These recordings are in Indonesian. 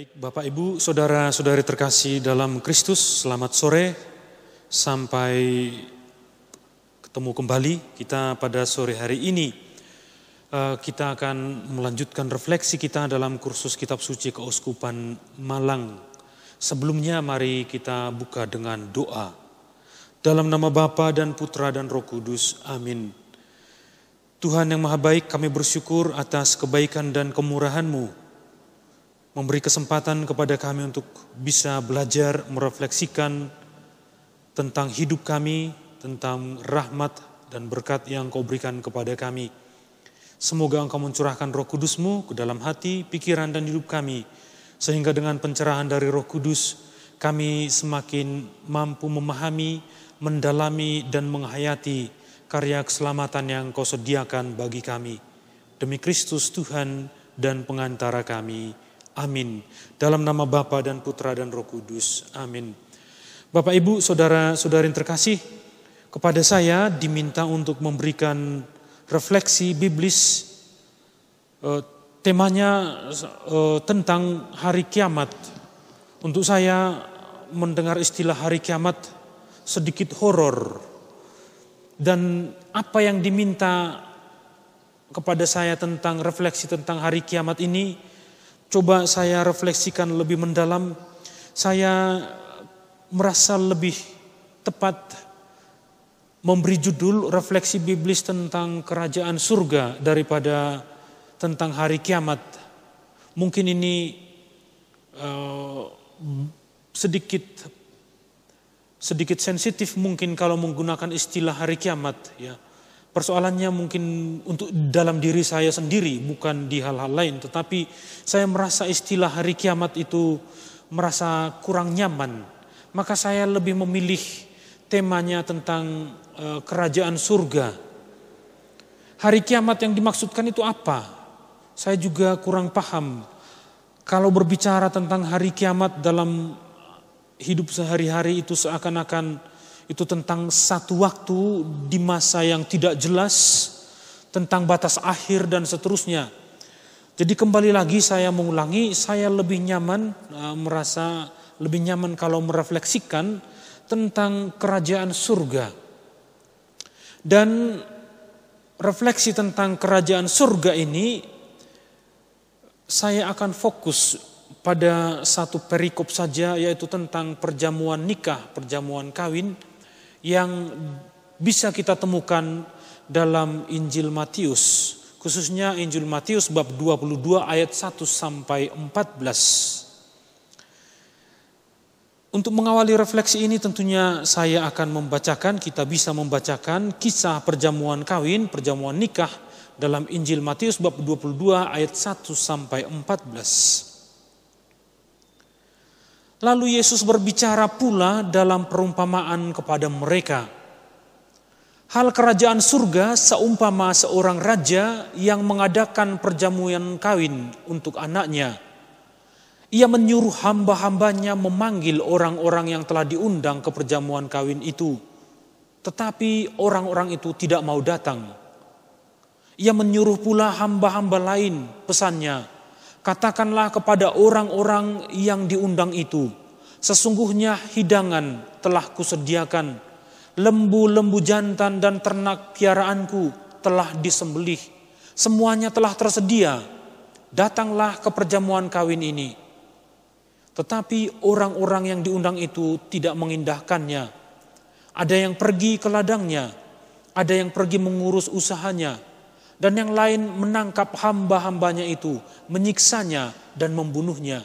Baik, Bapak Ibu, saudara-saudari terkasih dalam Kristus, selamat sore. Sampai ketemu kembali kita pada sore hari ini. Kita akan melanjutkan refleksi kita dalam kursus Kitab Suci Keuskupan Malang. Sebelumnya mari kita buka dengan doa. Dalam nama Bapa dan Putra dan Roh Kudus, amin. Tuhan yang Maha Baik, kami bersyukur atas kebaikan dan kemurahan-Mu, memberi kesempatan kepada kami untuk bisa belajar merefleksikan tentang hidup kami, tentang rahmat dan berkat yang Kau berikan kepada kami. Semoga Engkau mencurahkan Roh Kudus-Mu ke dalam hati, pikiran dan hidup kami, sehingga dengan pencerahan dari Roh Kudus kami semakin mampu memahami, mendalami dan menghayati karya keselamatan yang Kau sediakan bagi kami. Demi Kristus Tuhan dan pengantara kami. Amin. Dalam nama Bapa dan Putra dan Roh Kudus. Amin. Bapak Ibu, saudara-saudari yang terkasih, kepada saya diminta untuk memberikan refleksi biblis. Temanya tentang hari kiamat. Untuk saya mendengar istilah hari kiamat sedikit horor. Dan apa yang diminta kepada saya tentang refleksi tentang hari kiamat ini, coba saya refleksikan lebih mendalam. Saya merasa lebih tepat memberi judul refleksi biblis tentang kerajaan surga daripada tentang hari kiamat. Mungkin ini sedikit sensitif mungkin kalau menggunakan istilah hari kiamat, ya. Persoalannya mungkin untuk dalam diri saya sendiri, bukan di hal-hal lain. Tetapi saya merasa istilah hari kiamat itu merasa kurang nyaman. Maka saya lebih memilih temanya tentang kerajaan surga. Hari kiamat yang dimaksudkan itu apa? Saya juga kurang paham. Kalau berbicara tentang hari kiamat dalam hidup sehari-hari itu seakan-akan itu tentang satu waktu di masa yang tidak jelas, tentang batas akhir dan seterusnya. Jadi kembali lagi saya mengulangi, saya lebih nyaman, merasa lebih nyaman kalau merefleksikan tentang kerajaan surga. Dan refleksi tentang kerajaan surga ini, saya akan fokus pada satu perikop saja, yaitu tentang perjamuan nikah, perjamuan kawin, yang bisa kita temukan dalam Injil Matius, khususnya Injil Matius bab 22 ayat 1 sampai 14. Untuk mengawali refleksi ini tentunya saya akan membacakan, kita bisa membacakan kisah perjamuan kawin, perjamuan nikah dalam Injil Matius bab 22 ayat 1 sampai 14. Lalu Yesus berbicara pula dalam perumpamaan kepada mereka. Hal kerajaan surga seumpama seorang raja yang mengadakan perjamuan kawin untuk anaknya. Ia menyuruh hamba-hambanya memanggil orang-orang yang telah diundang ke perjamuan kawin itu. Tetapi orang-orang itu tidak mau datang. Ia menyuruh pula hamba-hamba lain, pesannya, katakanlah kepada orang-orang yang diundang itu, sesungguhnya hidangan telah kusediakan, lembu-lembu jantan dan ternak piaraanku telah disembelih, semuanya telah tersedia, datanglah ke perjamuan kawin ini. Tetapi orang-orang yang diundang itu tidak mengindahkannya. Ada yang pergi ke ladangnya, ada yang pergi mengurus usahanya, dan yang lain menangkap hamba-hambanya itu, menyiksanya dan membunuhnya.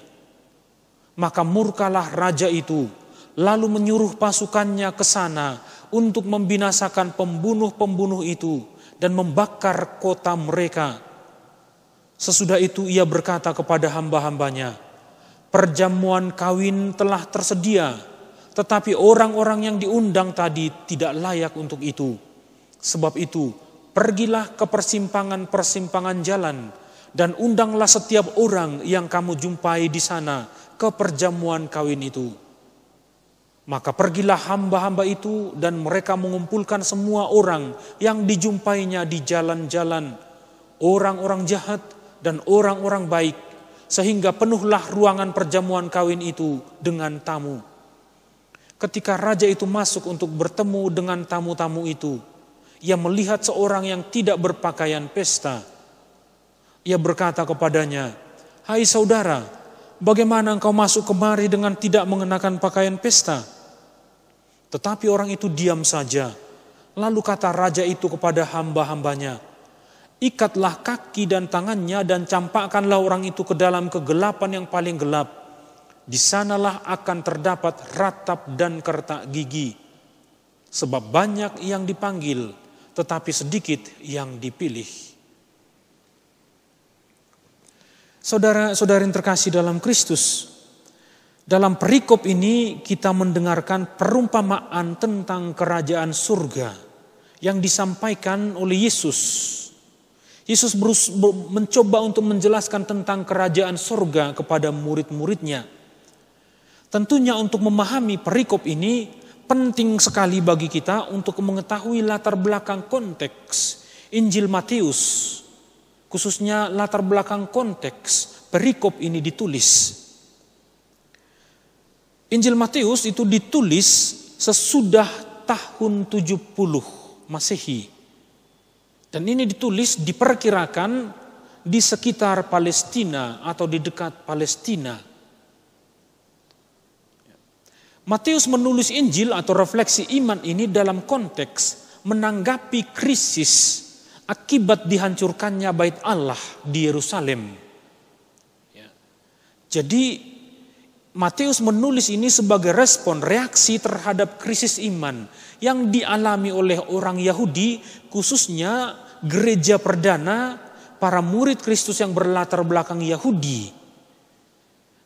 Maka murkalah raja itu, lalu menyuruh pasukannya ke sana untuk membinasakan pembunuh-pembunuh itu dan membakar kota mereka. Sesudah itu ia berkata kepada hamba-hambanya, perjamuan kawin telah tersedia, tetapi orang-orang yang diundang tadi tidak layak untuk itu. Sebab itu, pergilah ke persimpangan-persimpangan jalan dan undanglah setiap orang yang kamu jumpai di sana ke perjamuan kawin itu. Maka pergilah hamba-hamba itu dan mereka mengumpulkan semua orang yang dijumpainya di jalan-jalan, orang-orang jahat dan orang-orang baik, sehingga penuhlah ruangan perjamuan kawin itu dengan tamu. Ketika raja itu masuk untuk bertemu dengan tamu-tamu itu, ia melihat seorang yang tidak berpakaian pesta. Ia berkata kepadanya, "Hai saudara, bagaimana engkau masuk kemari dengan tidak mengenakan pakaian pesta?" Tetapi orang itu diam saja. Lalu kata raja itu kepada hamba-hambanya, "Ikatlah kaki dan tangannya dan campakkanlah orang itu ke dalam kegelapan yang paling gelap. Di sanalah akan terdapat ratap dan kertak gigi. Sebab banyak yang dipanggil, tetapi sedikit yang dipilih." Saudara-saudari yang terkasih dalam Kristus, dalam perikop ini kita mendengarkan perumpamaan tentang kerajaan surga yang disampaikan oleh Yesus. Yesus mencoba untuk menjelaskan tentang kerajaan surga kepada murid-muridnya. Tentunya untuk memahami perikop ini penting sekali bagi kita untuk mengetahui latar belakang konteks Injil Matius, khususnya latar belakang konteks perikop ini ditulis. Injil Matius itu ditulis sesudah tahun 70 Masehi. Dan ini ditulis diperkirakan di sekitar Palestina atau di dekat Palestina. Matius menulis Injil atau refleksi iman ini dalam konteks menanggapi krisis akibat dihancurkannya bait Allah di Yerusalem. Jadi Matius menulis ini sebagai respon reaksi terhadap krisis iman yang dialami oleh orang Yahudi, khususnya gereja perdana, para murid Kristus yang berlatar belakang Yahudi.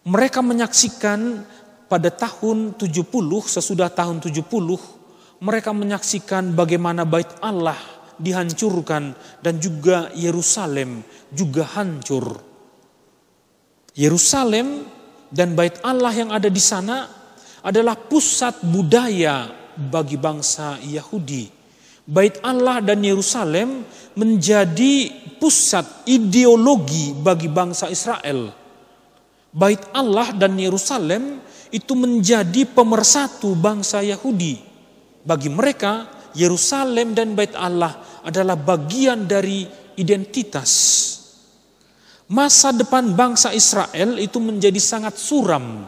Mereka menyaksikan pada tahun 70, sesudah tahun 70, mereka menyaksikan bagaimana bait Allah dihancurkan dan juga Yerusalem juga hancur. Yerusalem dan bait Allah yang ada di sana adalah pusat budaya bagi bangsa Yahudi. Bait Allah dan Yerusalem menjadi pusat ideologi bagi bangsa Israel. Bait Allah dan Yerusalem itu menjadi pemersatu bangsa Yahudi. Bagi mereka, Yerusalem dan bait Allah adalah bagian dari identitas. Masa depan bangsa Israel itu menjadi sangat suram.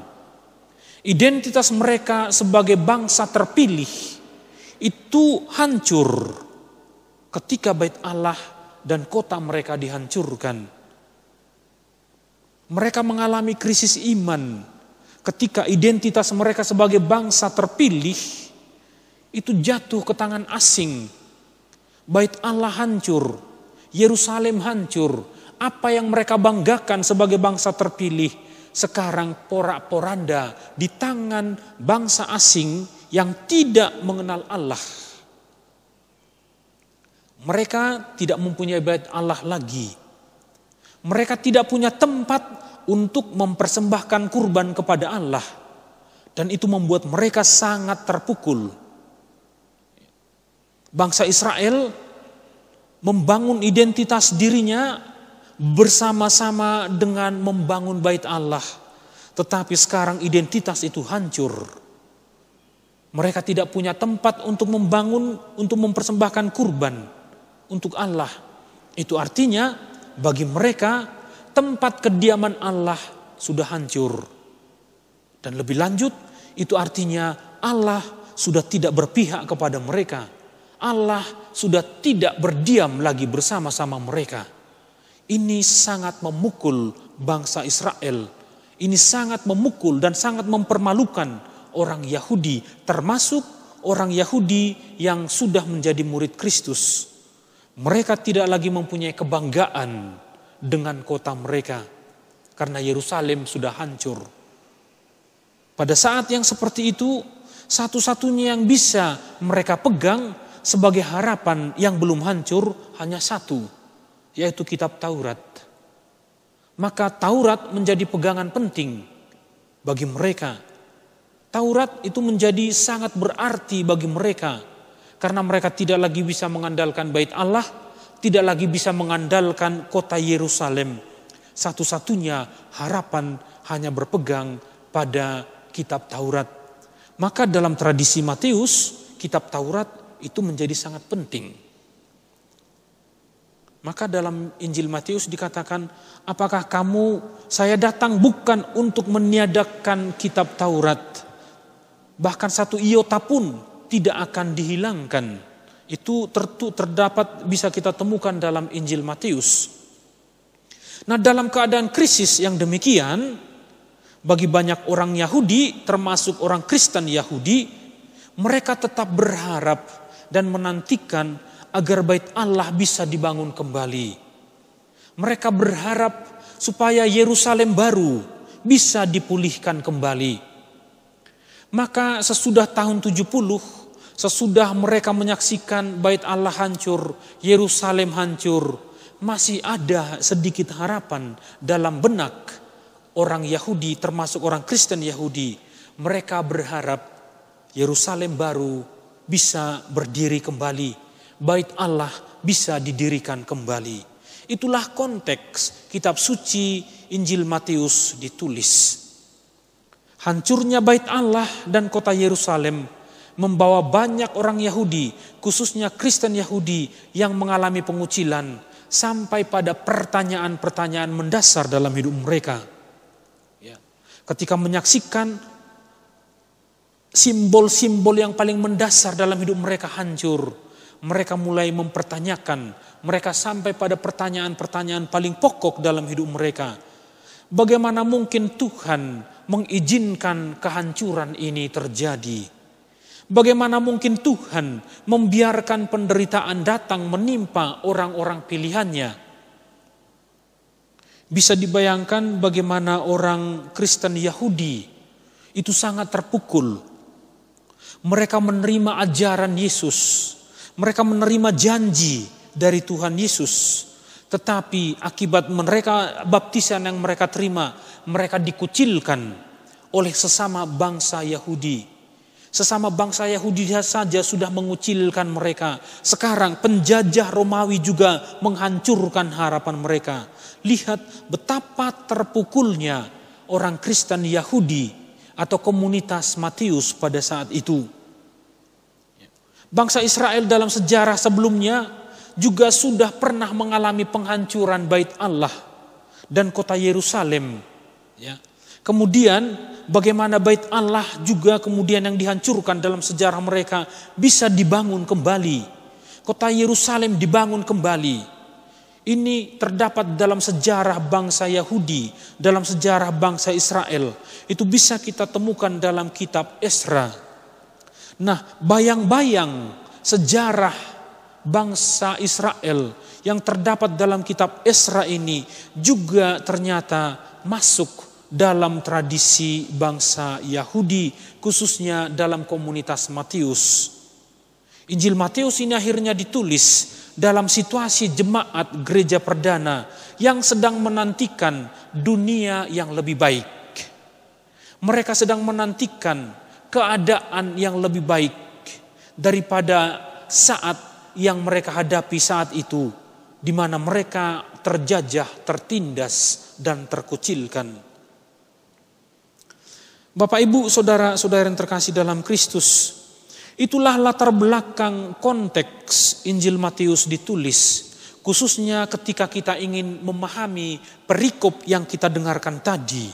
Identitas mereka sebagai bangsa terpilih itu hancur ketika bait Allah dan kota mereka dihancurkan. Mereka mengalami krisis iman ketika identitas mereka sebagai bangsa terpilih itu jatuh ke tangan asing. Bait Allah hancur, Yerusalem hancur. Apa yang mereka banggakan sebagai bangsa terpilih sekarang porak-poranda di tangan bangsa asing yang tidak mengenal Allah. Mereka tidak mempunyai bait Allah lagi. Mereka tidak punya tempat untuk mempersembahkan kurban kepada Allah. Dan itu membuat mereka sangat terpukul. Bangsa Israel membangun identitas dirinya bersama-sama dengan membangun bait Allah. Tetapi sekarang identitas itu hancur. Mereka tidak punya tempat untuk membangun, untuk mempersembahkan kurban untuk Allah. Itu artinya bagi mereka tempat kediaman Allah sudah hancur. Dan lebih lanjut, itu artinya Allah sudah tidak berpihak kepada mereka. Allah sudah tidak berdiam lagi bersama-sama mereka. Ini sangat memukul bangsa Israel. Ini sangat memukul dan sangat mempermalukan orang Yahudi, termasuk orang Yahudi yang sudah menjadi murid Kristus. Mereka tidak lagi mempunyai kebanggaan dengan kota mereka karena Yerusalem sudah hancur. Pada saat yang seperti itu, satu-satunya yang bisa mereka pegang sebagai harapan yang belum hancur hanya satu, yaitu kitab Taurat. Maka Taurat menjadi pegangan penting bagi mereka. Taurat itu menjadi sangat berarti bagi mereka karena mereka tidak lagi bisa mengandalkan bait Allah, tidak lagi bisa mengandalkan kota Yerusalem. satu-satunya harapan hanya berpegang pada kitab Taurat. Maka dalam tradisi Matius, kitab Taurat itu menjadi sangat penting. Maka dalam Injil Matius dikatakan, apakah saya datang bukan untuk meniadakan kitab Taurat. Bahkan satu iota pun tidak akan dihilangkan. Itu terdapat, bisa kita temukan dalam Injil Matius. Nah, dalam keadaan krisis yang demikian, bagi banyak orang Yahudi, termasuk orang Kristen Yahudi, mereka tetap berharap dan menantikan agar bait Allah bisa dibangun kembali. Mereka berharap supaya Yerusalem baru bisa dipulihkan kembali. Maka sesudah tahun 70, sesudah mereka menyaksikan bait Allah hancur, Yerusalem hancur, masih ada sedikit harapan dalam benak orang Yahudi, termasuk orang Kristen Yahudi. Mereka berharap Yerusalem baru bisa berdiri kembali, bait Allah bisa didirikan kembali. Itulah konteks kitab suci Injil Matius ditulis. Hancurnya bait Allah dan kota Yerusalem membawa banyak orang Yahudi, khususnya Kristen Yahudi, yang mengalami pengucilan sampai pada pertanyaan-pertanyaan mendasar dalam hidup mereka. Ketika menyaksikan simbol-simbol yang paling mendasar dalam hidup mereka hancur, mereka mulai mempertanyakan, mereka sampai pada pertanyaan-pertanyaan paling pokok dalam hidup mereka. Bagaimana mungkin Tuhan mengizinkan kehancuran ini terjadi? Bagaimana mungkin Tuhan membiarkan penderitaan datang menimpa orang-orang pilihannya? Bisa dibayangkan bagaimana orang Kristen Yahudi itu sangat terpukul. Mereka menerima ajaran Yesus, mereka menerima janji dari Tuhan Yesus. Tetapi akibat mereka baptisan yang mereka terima, mereka dikucilkan oleh sesama bangsa Yahudi. Sesama bangsa Yahudi saja sudah mengucilkan mereka. Sekarang penjajah Romawi juga menghancurkan harapan mereka. Lihat betapa terpukulnya orang Kristen Yahudi atau komunitas Matius pada saat itu. Bangsa Israel dalam sejarah sebelumnya juga sudah pernah mengalami penghancuran bait Allah dan kota Yerusalem. Kemudian bagaimana bait Allah juga kemudian yang dihancurkan dalam sejarah mereka bisa dibangun kembali. Kota Yerusalem dibangun kembali. Ini terdapat dalam sejarah bangsa Yahudi, dalam sejarah bangsa Israel. Itu bisa kita temukan dalam kitab Esra. Nah, bayang-bayang sejarah bangsa Israel yang terdapat dalam kitab Esra ini juga ternyata masuk dalam tradisi bangsa Yahudi, khususnya dalam komunitas Matius. Injil Matius ini akhirnya ditulis dalam situasi jemaat gereja perdana yang sedang menantikan dunia yang lebih baik. Mereka sedang menantikan keadaan yang lebih baik daripada saat yang mereka hadapi saat itu, di mana mereka terjajah, tertindas, dan terkucilkan. Bapak, Ibu, saudara-saudara yang terkasih dalam Kristus, itulah latar belakang konteks Injil Matius ditulis, khususnya ketika kita ingin memahami perikop yang kita dengarkan tadi,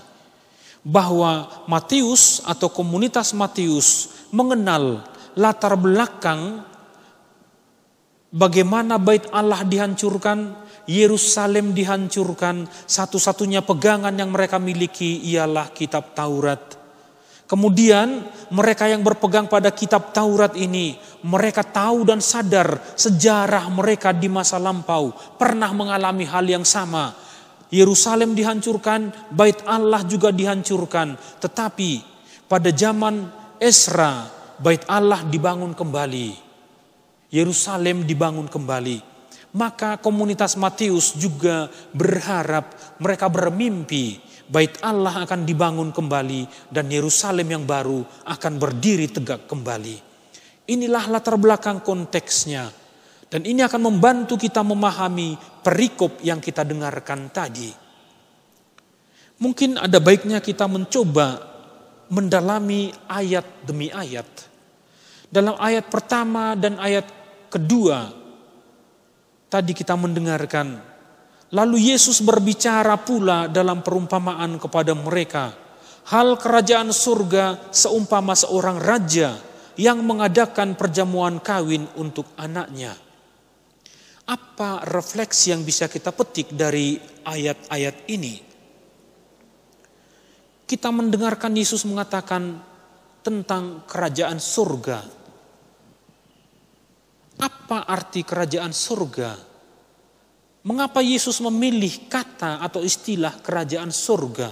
bahwa Matius atau komunitas Matius mengenal latar belakang bagaimana bait Allah dihancurkan, Yerusalem dihancurkan, satu-satunya pegangan yang mereka miliki ialah kitab Taurat. Kemudian mereka yang berpegang pada kitab Taurat ini, mereka tahu dan sadar sejarah mereka di masa lampau pernah mengalami hal yang sama. Yerusalem dihancurkan, bait Allah juga dihancurkan. Tetapi pada zaman Esra, bait Allah dibangun kembali. Yerusalem dibangun kembali. Maka komunitas Matius juga berharap, mereka bermimpi bait Allah akan dibangun kembali dan Yerusalem yang baru akan berdiri tegak kembali. Inilah latar belakang konteksnya. Dan ini akan membantu kita memahami perikop yang kita dengarkan tadi. Mungkin ada baiknya kita mencoba mendalami ayat demi ayat. Dalam ayat pertama dan ayat kedua, tadi kita mendengarkan, lalu Yesus berbicara pula dalam perumpamaan kepada mereka, hal kerajaan surga seumpama seorang raja yang mengadakan perjamuan kawin untuk anaknya. Apa refleksi yang bisa kita petik dari ayat-ayat ini? Kita mendengarkan Yesus mengatakan tentang kerajaan surga. Apa arti kerajaan surga? Mengapa Yesus memilih kata atau istilah kerajaan surga?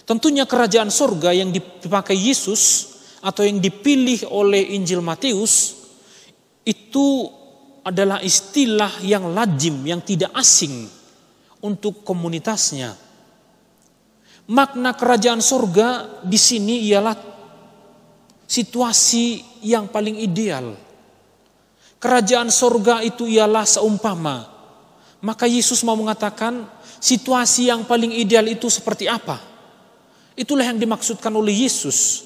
Tentunya kerajaan surga yang dipakai Yesus atau yang dipilih oleh Injil Matius itu adalah istilah yang lazim, yang tidak asing untuk komunitasnya. Makna kerajaan surga di sini ialah situasi yang paling ideal. Kerajaan surga itu ialah seumpama. Maka Yesus mau mengatakan situasi yang paling ideal itu seperti apa? Itulah yang dimaksudkan oleh Yesus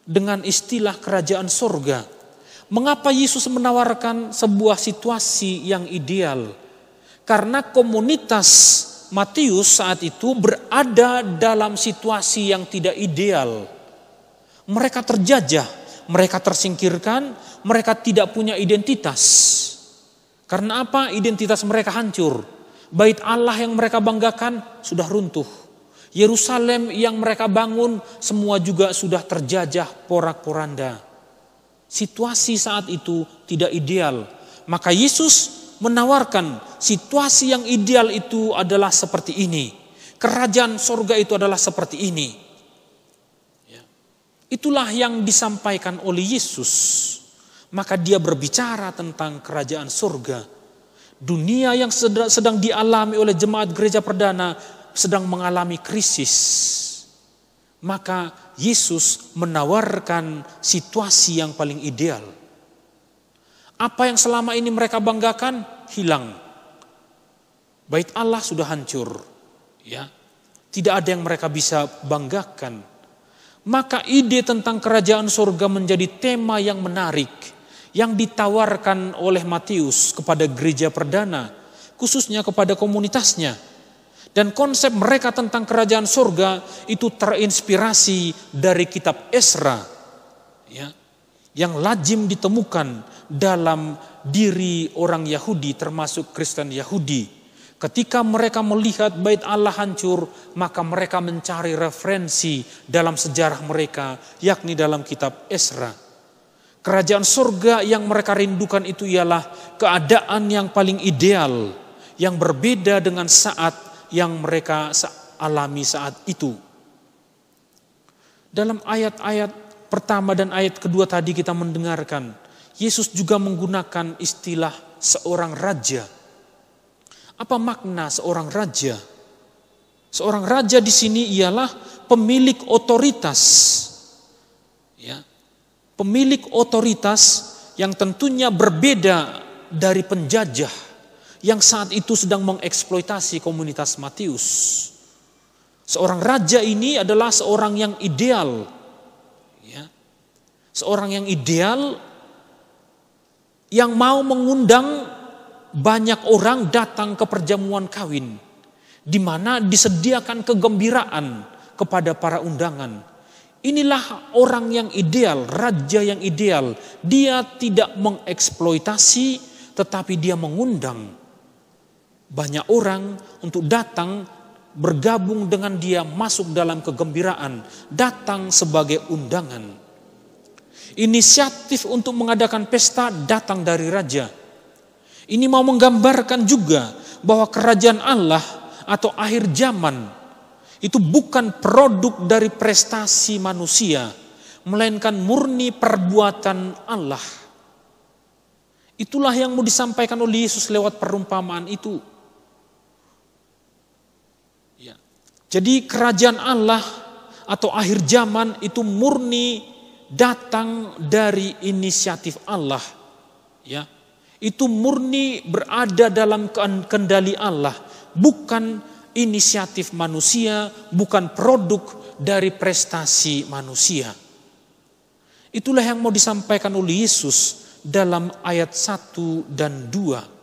dengan istilah kerajaan surga. Mengapa Yesus menawarkan sebuah situasi yang ideal? Karena komunitas Matius saat itu berada dalam situasi yang tidak ideal. Mereka terjajah, mereka tersingkirkan, mereka tidak punya identitas. Karena apa? Identitas mereka hancur. Bait Allah yang mereka banggakan sudah runtuh. Yerusalem yang mereka bangun semua juga sudah terjajah porak-poranda. Situasi saat itu tidak ideal. Maka Yesus menawarkan situasi yang ideal itu adalah seperti ini. Kerajaan surga itu adalah seperti ini. Ya. Itulah yang disampaikan oleh Yesus. Maka dia berbicara tentang kerajaan surga. Dunia yang sedang dialami oleh jemaat gereja perdana sedang mengalami krisis. Maka Yesus menawarkan situasi yang paling ideal. Apa yang selama ini mereka banggakan hilang. Bait Allah sudah hancur. Ya. Tidak ada yang mereka bisa banggakan. Maka ide tentang kerajaan surga menjadi tema yang menarik yang ditawarkan oleh Matius kepada gereja perdana, khususnya kepada komunitasnya. Dan konsep mereka tentang kerajaan surga itu terinspirasi dari kitab Esra, ya, yang lazim ditemukan dalam diri orang Yahudi termasuk Kristen Yahudi. Ketika mereka melihat bait Allah hancur, maka mereka mencari referensi dalam sejarah mereka, yakni dalam kitab Esra. Kerajaan surga yang mereka rindukan itu ialah keadaan yang paling ideal, yang berbeda dengan saat yang mereka alami saat itu. Dalam ayat-ayat pertama dan ayat kedua tadi kita mendengarkan, Yesus juga menggunakan istilah seorang raja. Apa makna seorang raja? Seorang raja di sini ialah pemilik otoritas. Ya. Pemilik otoritas yang tentunya berbeda dari penjajah yang saat itu sedang mengeksploitasi komunitas Matius. Seorang raja ini adalah seorang yang ideal. Ya. Seorang yang ideal yang mau mengundang banyak orang datang ke perjamuan kawin, di mana disediakan kegembiraan kepada para undangan. Inilah orang yang ideal, raja yang ideal. Dia tidak mengeksploitasi, tetapi dia mengundang banyak orang untuk datang bergabung dengan dia, masuk dalam kegembiraan, datang sebagai undangan. Inisiatif untuk mengadakan pesta datang dari raja. Ini mau menggambarkan juga bahwa kerajaan Allah atau akhir zaman itu bukan produk dari prestasi manusia, melainkan murni perbuatan Allah. Itulah yang mau disampaikan oleh Yesus lewat perumpamaan itu. Ya. Jadi kerajaan Allah atau akhir zaman itu murni datang dari inisiatif Allah. Ya. Itu murni berada dalam kendali Allah, bukan inisiatif manusia, bukan produk dari prestasi manusia. Itulah yang mau disampaikan oleh Yesus dalam ayat 1 dan 2.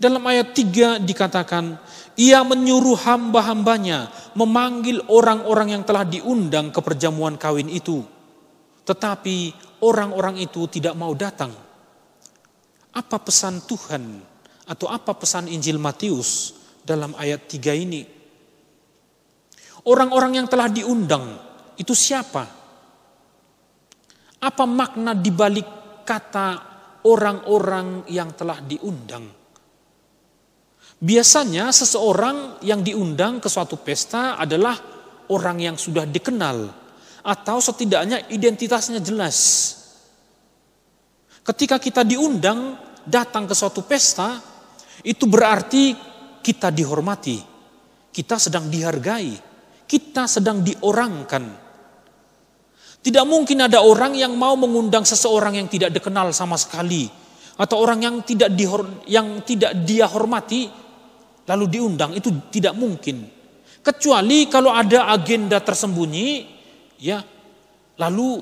Dalam ayat 3 dikatakan, ia menyuruh hamba-hambanya memanggil orang-orang yang telah diundang ke perjamuan kawin itu. Tetapi orang-orang itu tidak mau datang. Apa pesan Tuhan atau apa pesan Injil Matius dalam ayat 3 ini? Orang-orang yang telah diundang itu siapa? Apa makna dibalik kata orang-orang yang telah diundang? Biasanya seseorang yang diundang ke suatu pesta adalah orang yang sudah dikenal atau setidaknya identitasnya jelas. Ketika kita diundang datang ke suatu pesta, itu berarti kita dihormati, kita sedang dihargai, kita sedang diorangkan. Tidak mungkin ada orang yang mau mengundang seseorang yang tidak dikenal sama sekali, atau orang yang tidak dia hormati lalu diundang, itu tidak mungkin. Kecuali kalau ada agenda tersembunyi, ya, lalu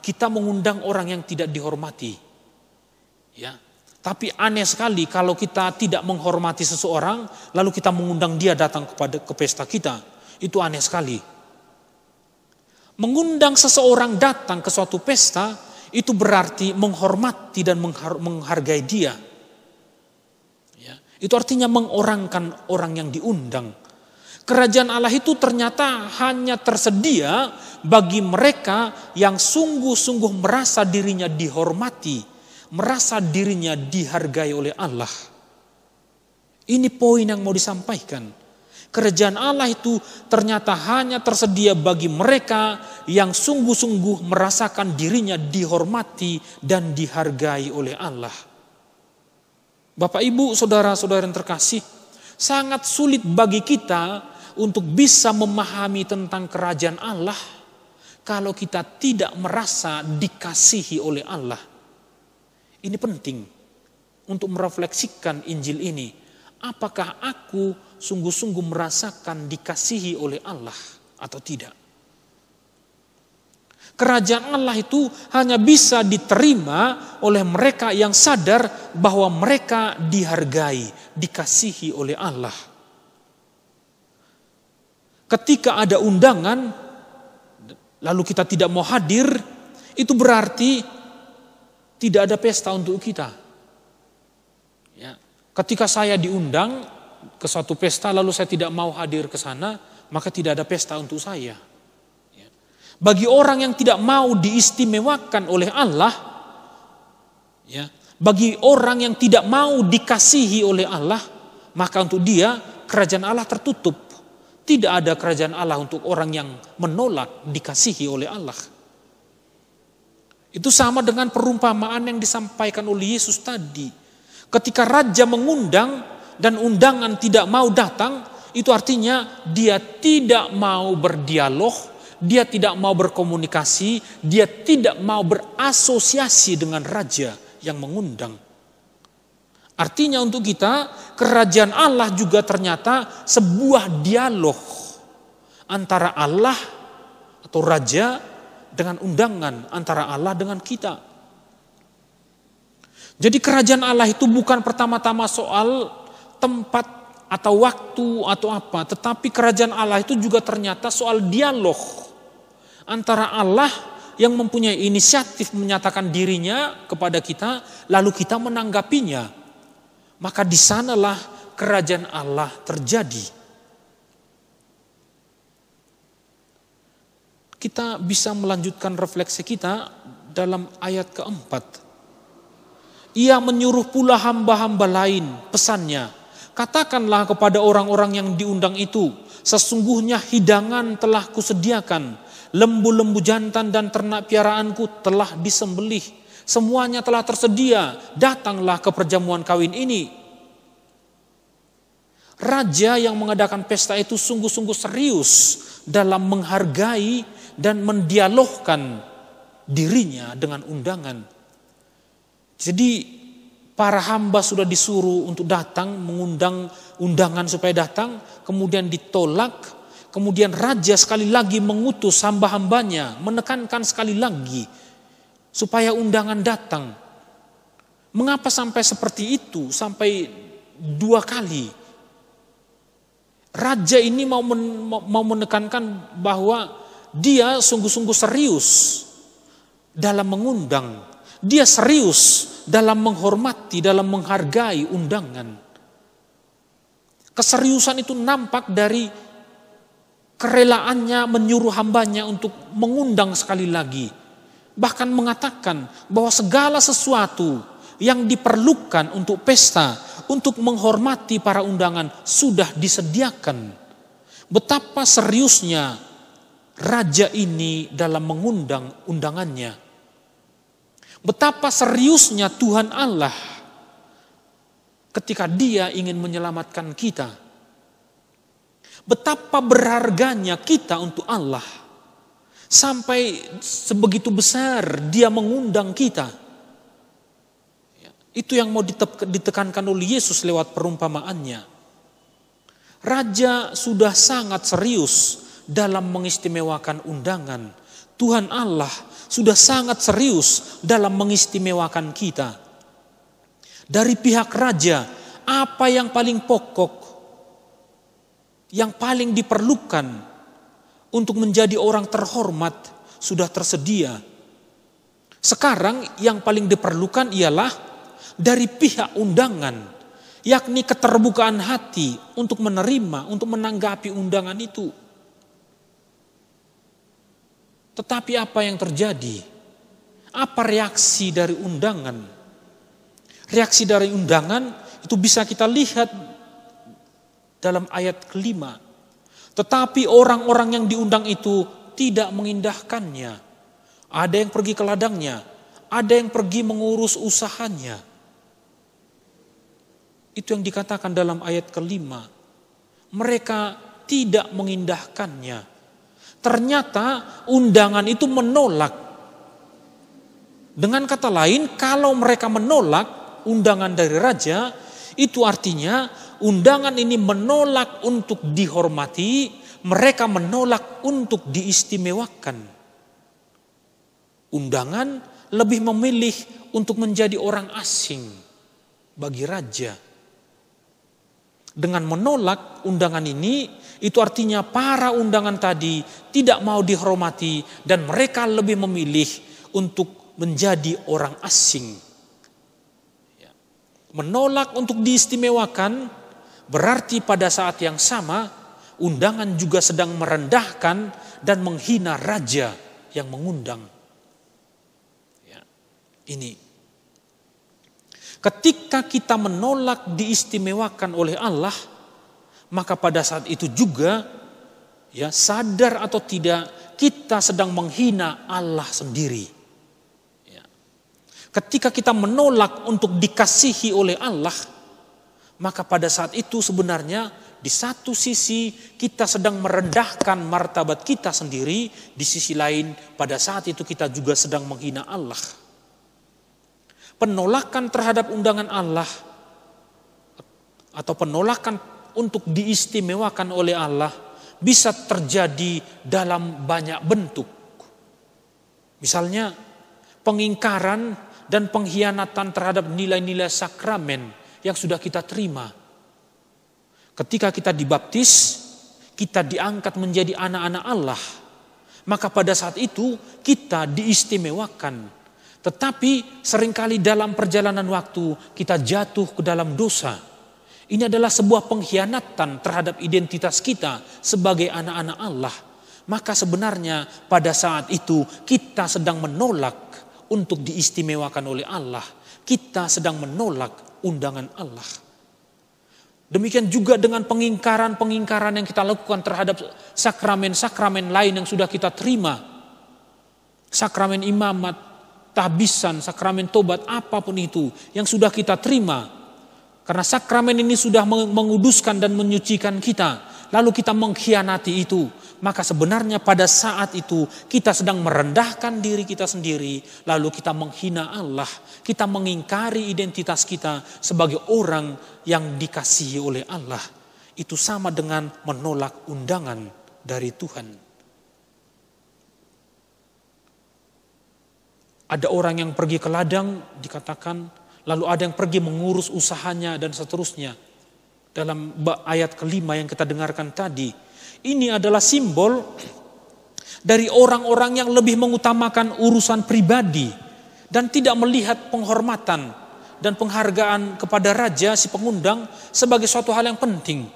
kita mengundang orang yang tidak dihormati. Ya. Tapi aneh sekali kalau kita tidak menghormati seseorang lalu kita mengundang dia datang ke pesta kita. Itu aneh sekali. Mengundang seseorang datang ke suatu pesta itu berarti menghormati dan menghargai dia. Ya. Itu artinya mengorangkan orang yang diundang. Kerajaan Allah itu ternyata hanya tersedia bagi mereka yang sungguh-sungguh merasa dirinya dihormati, merasa dirinya dihargai oleh Allah. Ini poin yang mau disampaikan. Kerajaan Allah itu ternyata hanya tersedia bagi mereka yang sungguh-sungguh merasakan dirinya dihormati dan dihargai oleh Allah. Bapak, Ibu, saudara-saudara yang terkasih, sangat sulit bagi kita untuk bisa memahami tentang kerajaan Allah kalau kita tidak merasa dikasihi oleh Allah. Ini penting untuk merefleksikan Injil ini. Apakah aku sungguh-sungguh merasakan dikasihi oleh Allah atau tidak? Kerajaan Allah itu hanya bisa diterima oleh mereka yang sadar bahwa mereka dihargai, dikasihi oleh Allah. Ketika ada undangan, lalu kita tidak mau hadir, itu berarti tidak ada pesta untuk kita. Ya. Ketika saya diundang ke suatu pesta, lalu saya tidak mau hadir ke sana, maka tidak ada pesta untuk saya. Ya. Bagi orang yang tidak mau diistimewakan oleh Allah, ya, bagi orang yang tidak mau dikasihi oleh Allah, maka untuk dia kerajaan Allah tertutup. Tidak ada kerajaan Allah untuk orang yang menolak dikasihi oleh Allah. Itu sama dengan perumpamaan yang disampaikan oleh Yesus tadi. Ketika raja mengundang dan undangan tidak mau datang, itu artinya dia tidak mau berdialog, dia tidak mau berkomunikasi, dia tidak mau berasosiasi dengan raja yang mengundang. Artinya untuk kita, kerajaan Allah juga ternyata sebuah dialog antara Allah atau raja dengan undangan antara Allah dengan kita. Jadi kerajaan Allah itu bukan pertama-tama soal tempat atau waktu atau apa, tetapi kerajaan Allah itu juga ternyata soal dialog antara Allah yang mempunyai inisiatif menyatakan dirinya kepada kita, lalu kita menanggapinya. Maka di sanalah kerajaan Allah terjadi. Kita bisa melanjutkan refleksi kita dalam ayat keempat. Ia menyuruh pula hamba-hamba lain, pesannya, katakanlah kepada orang-orang yang diundang itu, sesungguhnya hidangan telah kusediakan, lembu-lembu jantan dan ternak piaraanku telah disembelih. Semuanya telah tersedia, datanglah ke perjamuan kawin ini. Raja yang mengadakan pesta itu sungguh-sungguh serius dalam menghargai dan mendialogkan dirinya dengan undangan. Jadi para hamba sudah disuruh untuk datang, mengundang undangan supaya datang, kemudian ditolak, kemudian raja sekali lagi mengutus hamba-hambanya, menekankan sekali lagi supaya undangan datang. Mengapa sampai seperti itu, sampai 2 kali? Raja ini mau menekankan bahwa dia sungguh-sungguh serius dalam mengundang. Dia serius dalam menghormati, dalam menghargai undangan. Keseriusan itu nampak dari kerelaannya menyuruh hambanya untuk mengundang sekali lagi. Bahkan mengatakan bahwa segala sesuatu yang diperlukan untuk pesta, untuk menghormati para undangan sudah disediakan. Betapa seriusnya raja ini dalam mengundang undangannya. Betapa seriusnya Tuhan Allah ketika Dia ingin menyelamatkan kita. Betapa berharganya kita untuk Allah. Sampai sebegitu besar Dia mengundang kita. Itu yang mau ditekankan oleh Yesus lewat perumpamaannya. Raja sudah sangat serius dalam mengistimewakan undangan. Tuhan Allah sudah sangat serius dalam mengistimewakan kita. Dari pihak raja, apa yang paling pokok, yang paling diperlukan untuk menjadi orang terhormat sudah tersedia. Sekarang yang paling diperlukan ialah dari pihak undangan, yakni keterbukaan hati untuk menerima, untuk menanggapi undangan itu. Tetapi apa yang terjadi? Apa reaksi dari undangan? Reaksi dari undangan itu bisa kita lihat dalam ayat kelima. Tetapi orang-orang yang diundang itu tidak mengindahkannya. Ada yang pergi ke ladangnya, ada yang pergi mengurus usahanya. Itu yang dikatakan dalam ayat kelima. Mereka tidak mengindahkannya. Ternyata undangan itu menolak. Dengan kata lain, kalau mereka menolak undangan dari raja, itu artinya undangan ini menolak untuk dihormati, mereka menolak untuk diistimewakan. Undangan lebih memilih untuk menjadi orang asing bagi raja. Dengan menolak undangan ini, itu artinya para undangan tadi tidak mau dihormati dan mereka lebih memilih untuk menjadi orang asing. Menolak untuk diistimewakan berarti pada saat yang sama undangan juga sedang merendahkan dan menghina raja yang mengundang. Ini. Ketika kita menolak diistimewakan oleh Allah, maka pada saat itu juga sadar atau tidak kita sedang menghina Allah sendiri. Ketika kita menolak untuk dikasihi oleh Allah, maka pada saat itu sebenarnya di satu sisi kita sedang merendahkan martabat kita sendiri, di sisi lain pada saat itu kita juga sedang menghina Allah. Penolakan terhadap undangan Allah atau penolakan untuk diistimewakan oleh Allah bisa terjadi dalam banyak bentuk. Misalnya pengingkaran dan pengkhianatan terhadap nilai-nilai sakramen yang sudah kita terima. Ketika kita dibaptis, kita diangkat menjadi anak-anak Allah. Maka pada saat itu kita diistimewakan. Tetapi seringkali dalam perjalanan waktu kita jatuh ke dalam dosa. Ini adalah sebuah pengkhianatan terhadap identitas kita sebagai anak-anak Allah. Maka sebenarnya pada saat itu kita sedang menolak untuk diistimewakan oleh Allah. Kita sedang menolak undangan Allah. Demikian juga dengan pengingkaran-pengingkaran yang kita lakukan terhadap sakramen-sakramen lain yang sudah kita terima. Sakramen imamat, tahbisan, sakramen tobat, apapun itu yang sudah kita terima. Karena sakramen ini sudah menguduskan dan menyucikan kita. lalu kita mengkhianati itu, maka sebenarnya pada saat itu kita sedang merendahkan diri kita sendiri, lalu kita menghina Allah, kita mengingkari identitas kita sebagai orang yang dikasihi oleh Allah. Itu sama dengan menolak undangan dari Tuhan. Ada orang yang pergi ke ladang, dikatakan, lalu ada yang pergi mengurus usahanya dan seterusnya. Dalam ayat kelima yang kita dengarkan tadi, ini adalah simbol dari orang-orang yang lebih mengutamakan urusan pribadi dan tidak melihat penghormatan dan penghargaan kepada raja si pengundang sebagai suatu hal yang penting.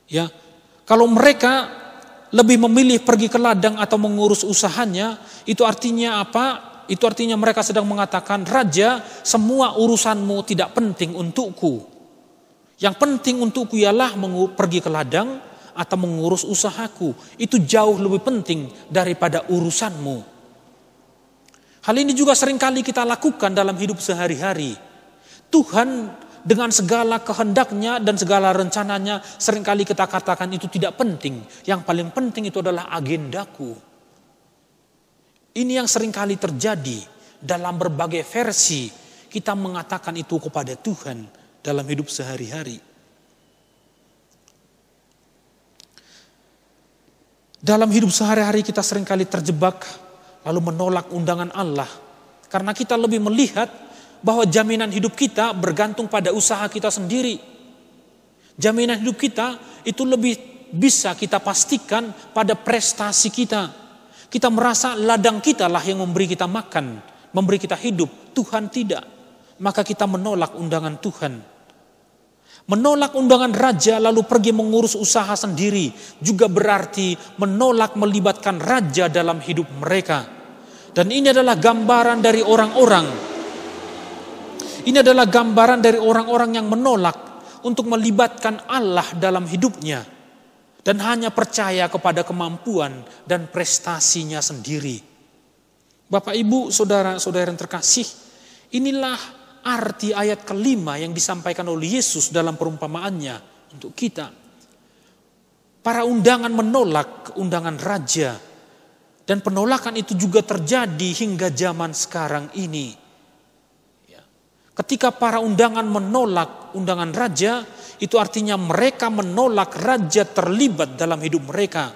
Ya, kalau mereka lebih memilih pergi ke ladang atau mengurus usahanya, itu artinya apa? Itu artinya mereka sedang mengatakan, raja, semua urusanmu tidak penting untukku. Yang penting untukku ialah pergi ke ladang atau mengurus usahaku. Itu jauh lebih penting daripada urusanmu. Hal ini juga seringkali kita lakukan dalam hidup sehari-hari. Tuhan dengan segala kehendaknya dan segala rencananya seringkali kita katakan itu tidak penting. Yang paling penting itu adalah agendaku. Ini yang seringkali terjadi dalam berbagai versi. Kita mengatakan itu kepada Tuhan dalam hidup sehari-hari. Dalam hidup sehari-hari kita seringkali terjebak lalu menolak undangan Allah. Karena kita lebih melihat bahwa jaminan hidup kita bergantung pada usaha kita sendiri. Jaminan hidup kita itu lebih bisa kita pastikan pada prestasi kita. Kita merasa ladang kita lah yang memberi kita makan, memberi kita hidup. Tuhan tidak. Maka kita menolak undangan Tuhan. Menolak undangan raja lalu pergi mengurus usaha sendiri juga berarti menolak melibatkan raja dalam hidup mereka. Dan ini adalah gambaran dari orang-orang. Ini adalah gambaran dari orang-orang yang menolak untuk melibatkan Allah dalam hidupnya. Dan hanya percaya kepada kemampuan dan prestasinya sendiri. Bapak, Ibu, saudara-saudara yang terkasih, inilah arti ayat kelima yang disampaikan oleh Yesus dalam perumpamaannya untuk kita. Para undangan menolak undangan raja. Dan penolakan itu juga terjadi hingga zaman sekarang ini. Ketika para undangan menolak undangan raja, itu artinya mereka menolak raja terlibat dalam hidup mereka.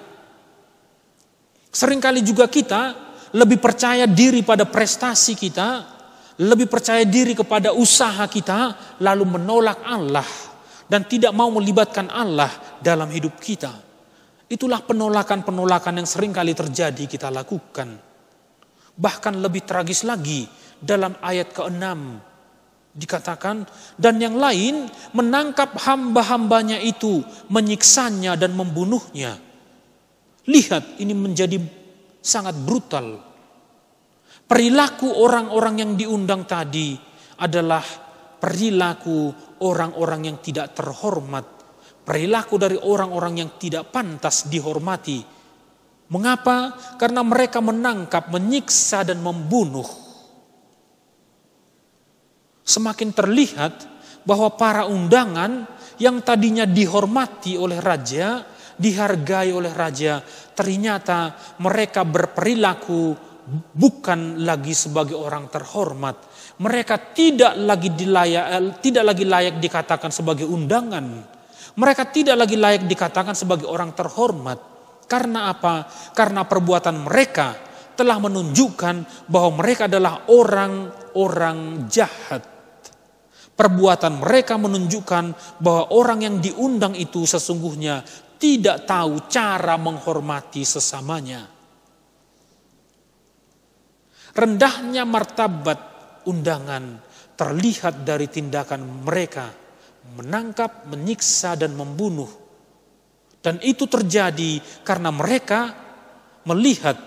Seringkali juga kita lebih percaya diri pada prestasi kita, lebih percaya diri kepada usaha kita, lalu menolak Allah dan tidak mau melibatkan Allah dalam hidup kita. Itulah penolakan-penolakan yang seringkali terjadi kita lakukan. Bahkan lebih tragis lagi dalam ayat ke-6. Dikatakan, dan yang lain menangkap hamba-hambanya itu, menyiksanya dan membunuhnya. Lihat, ini menjadi sangat brutal. Perilaku orang-orang yang diundang tadi adalah perilaku orang-orang yang tidak terhormat. Perilaku dari orang-orang yang tidak pantas dihormati. Mengapa? Karena mereka menangkap, menyiksa dan membunuh. Semakin terlihat bahwa para undangan yang tadinya dihormati oleh raja, dihargai oleh raja, ternyata mereka berperilaku bukan lagi sebagai orang terhormat. Mereka tidak lagi layak dikatakan sebagai undangan. Mereka tidak lagi layak dikatakan sebagai orang terhormat. Karena apa? Karena perbuatan mereka telah menunjukkan bahwa mereka adalah orang-orang jahat. Perbuatan mereka menunjukkan bahwa orang yang diundang itu sesungguhnya tidak tahu cara menghormati sesamanya. Rendahnya martabat undangan terlihat dari tindakan mereka, menangkap, menyiksa, dan membunuh. Dan itu terjadi karena mereka melihat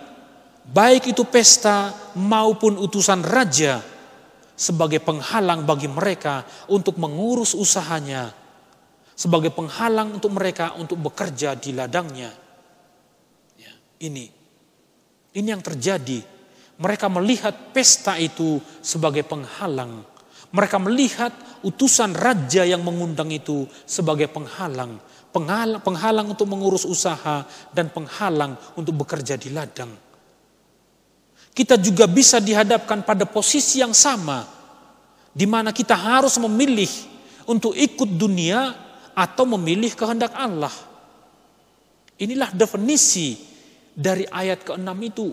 baik itu pesta maupun utusan raja sebagai penghalang bagi mereka untuk mengurus usahanya, sebagai penghalang untuk mereka untuk bekerja di ladangnya. Ya, ini yang terjadi. Mereka melihat pesta itu sebagai penghalang. Mereka melihat utusan raja yang mengundang itu sebagai penghalang. penghalang untuk mengurus usaha, dan penghalang untuk bekerja di ladang. Kita juga bisa dihadapkan pada posisi yang sama, di mana kita harus memilih untuk ikut dunia atau memilih kehendak Allah. Inilah definisi dari ayat ke-6 itu.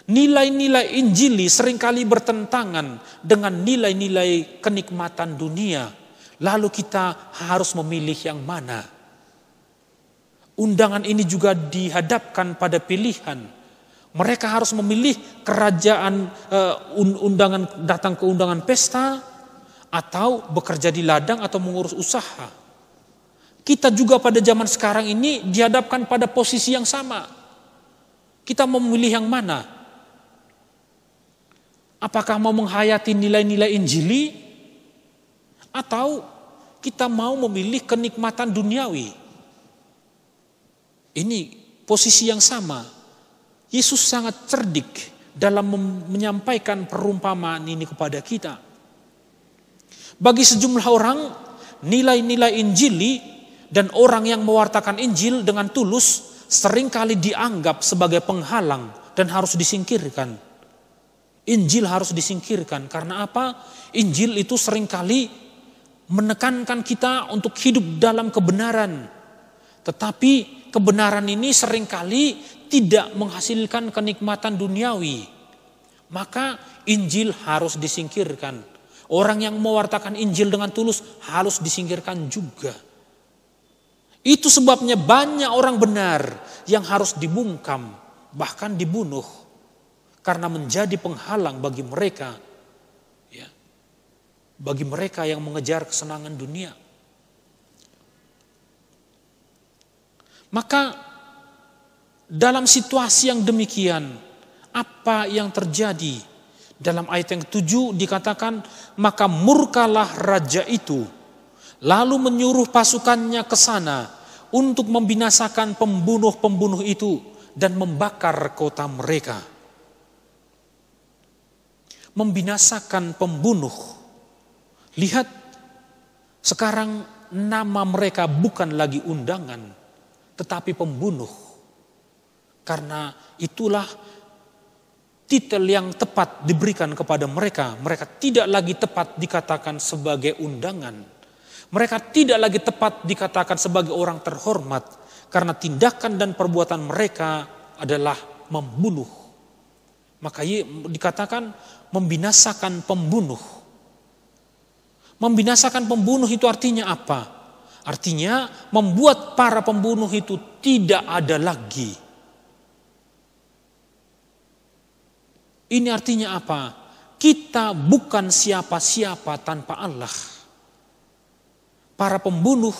Nilai-nilai Injili seringkali bertentangan dengan nilai-nilai kenikmatan dunia. Lalu kita harus memilih yang mana. Undangan ini juga dihadapkan pada pilihan. Mereka harus memilih kerajaan, datang ke undangan pesta, atau bekerja di ladang atau mengurus usaha. Kita juga pada zaman sekarang ini dihadapkan pada posisi yang sama. Kita mau memilih yang mana? Apakah mau menghayati nilai-nilai Injili, atau kita mau memilih kenikmatan duniawi? Ini posisi yang sama. Yesus sangat cerdik dalam menyampaikan perumpamaan ini kepada kita. Bagi sejumlah orang, nilai-nilai Injili dan orang yang mewartakan Injil dengan tulus seringkali dianggap sebagai penghalang dan harus disingkirkan. Injil harus disingkirkan. Karena apa? Injil itu seringkali menekankan kita untuk hidup dalam kebenaran. Tetapi kebenaran ini seringkali tidak menghasilkan kenikmatan duniawi. Maka Injil harus disingkirkan. Orang yang mewartakan Injil dengan tulus harus disingkirkan juga. Itu sebabnya banyak orang benar yang harus dibungkam, bahkan dibunuh, karena menjadi penghalang bagi mereka, ya, bagi mereka yang mengejar kesenangan dunia. Maka dalam situasi yang demikian, apa yang terjadi? Dalam ayat yang ke-7 dikatakan, maka murkalah raja itu, lalu menyuruh pasukannya ke sana untuk membinasakan pembunuh-pembunuh itu dan membakar kota mereka. Membinasakan pembunuh. Lihat, sekarang nama mereka bukan lagi undangan, tetapi pembunuh. Karena itulah titel yang tepat diberikan kepada mereka. Mereka tidak lagi tepat dikatakan sebagai undangan. Mereka tidak lagi tepat dikatakan sebagai orang terhormat. Karena tindakan dan perbuatan mereka adalah membunuh. Maka dikatakan membinasakan pembunuh. Membinasakan pembunuh itu artinya apa? Artinya membuat para pembunuh itu tidak ada lagi. Ini artinya apa? Kita bukan siapa-siapa tanpa Allah. Para pembunuh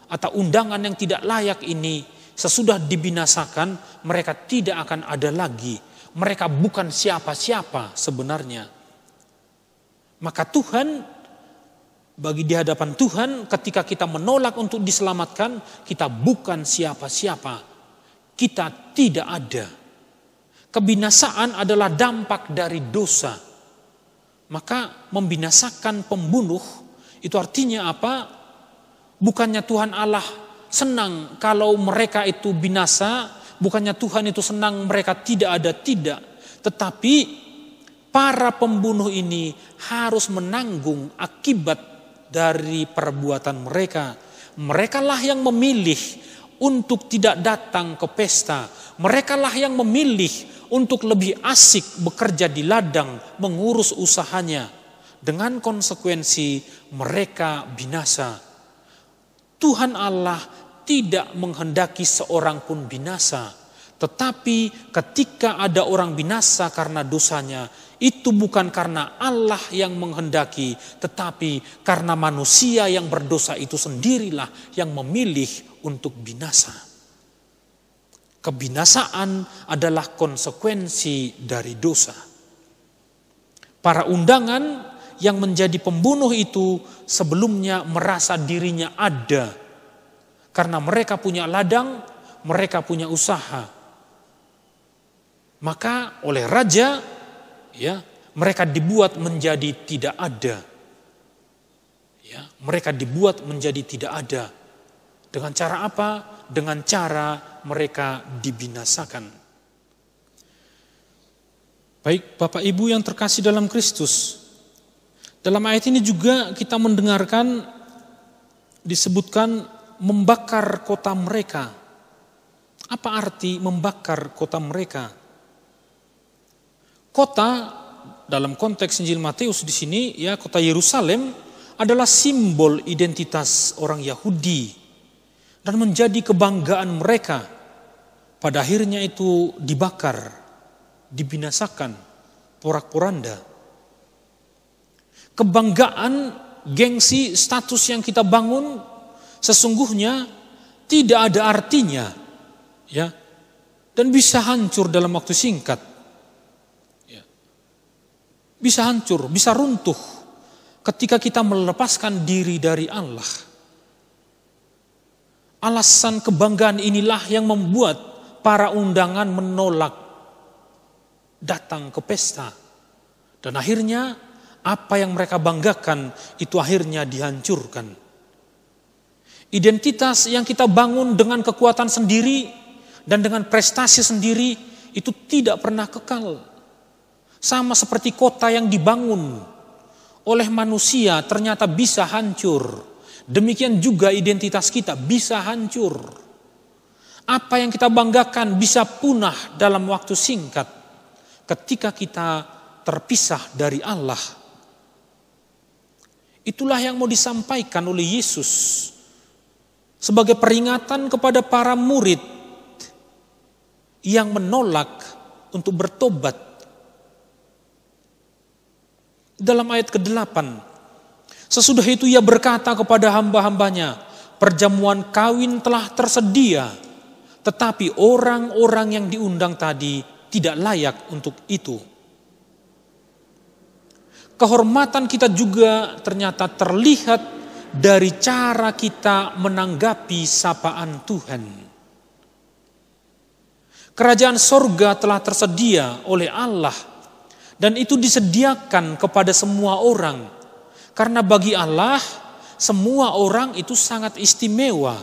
atau undangan yang tidak layak ini sesudah dibinasakan, mereka tidak akan ada lagi. Mereka bukan siapa-siapa sebenarnya. Maka Tuhan, bagi di hadapan Tuhan, ketika kita menolak untuk diselamatkan, kita bukan siapa-siapa. Kita tidak ada. Kebinasaan adalah dampak dari dosa. Maka membinasakan pembunuh itu artinya apa? Bukannya Tuhan Allah senang kalau mereka itu binasa, bukannya Tuhan itu senang mereka tidak ada, tidak. Tetapi para pembunuh ini harus menanggung akibat dari perbuatan mereka. Merekalah yang memilih untuk tidak datang ke pesta. Merekalah yang memilih untuk lebih asik bekerja di ladang, mengurus usahanya. Dengan konsekuensi mereka binasa. Tuhan Allah tidak menghendaki seorang pun binasa. Tetapi ketika ada orang binasa karena dosanya, itu bukan karena Allah yang menghendaki, tetapi karena manusia yang berdosa itu sendirilah yang memilih untuk binasa. Kebinasaan adalah konsekuensi dari dosa. Para undangan yang menjadi pembunuh itu sebelumnya merasa dirinya ada. Karena mereka punya ladang, mereka punya usaha. Maka oleh raja, ya, mereka dibuat menjadi tidak ada. Ya, mereka dibuat menjadi tidak ada. Dengan cara apa? Dengan cara mereka dibinasakan. Baik Bapak Ibu yang terkasih dalam Kristus, dalam ayat ini juga kita mendengarkan disebutkan membakar kota mereka. Apa arti membakar kota mereka? Kota dalam konteks Injil Matius di sini ya, kota Yerusalem adalah simbol identitas orang Yahudi dan menjadi kebanggaan mereka. Pada akhirnya itu dibakar, dibinasakan, porak-poranda. Kebanggaan, gengsi, status yang kita bangun sesungguhnya tidak ada artinya, ya, dan bisa hancur dalam waktu singkat, ya. Bisa hancur, bisa runtuh ketika kita melepaskan diri dari Allah. Alasan kebanggaan inilah yang membuat para undangan menolak datang ke pesta, dan akhirnya apa yang mereka banggakan itu akhirnya dihancurkan. Identitas yang kita bangun dengan kekuatan sendiri dan dengan prestasi sendiri itu tidak pernah kekal. Sama seperti kota yang dibangun oleh manusia ternyata bisa hancur. Demikian juga identitas kita bisa hancur. Apa yang kita banggakan bisa punah dalam waktu singkat ketika kita terpisah dari Allah. Itulah yang mau disampaikan oleh Yesus sebagai peringatan kepada para murid yang menolak untuk bertobat. Dalam ayat ke-8, sesudah itu ia berkata kepada hamba-hambanya, perjamuan kawin telah tersedia, tetapi orang-orang yang diundang tadi tidak layak untuk itu. Kehormatan kita juga ternyata terlihat dari cara kita menanggapi sapaan Tuhan. Kerajaan sorga telah tersedia oleh Allah dan itu disediakan kepada semua orang. Karena bagi Allah semua orang itu sangat istimewa.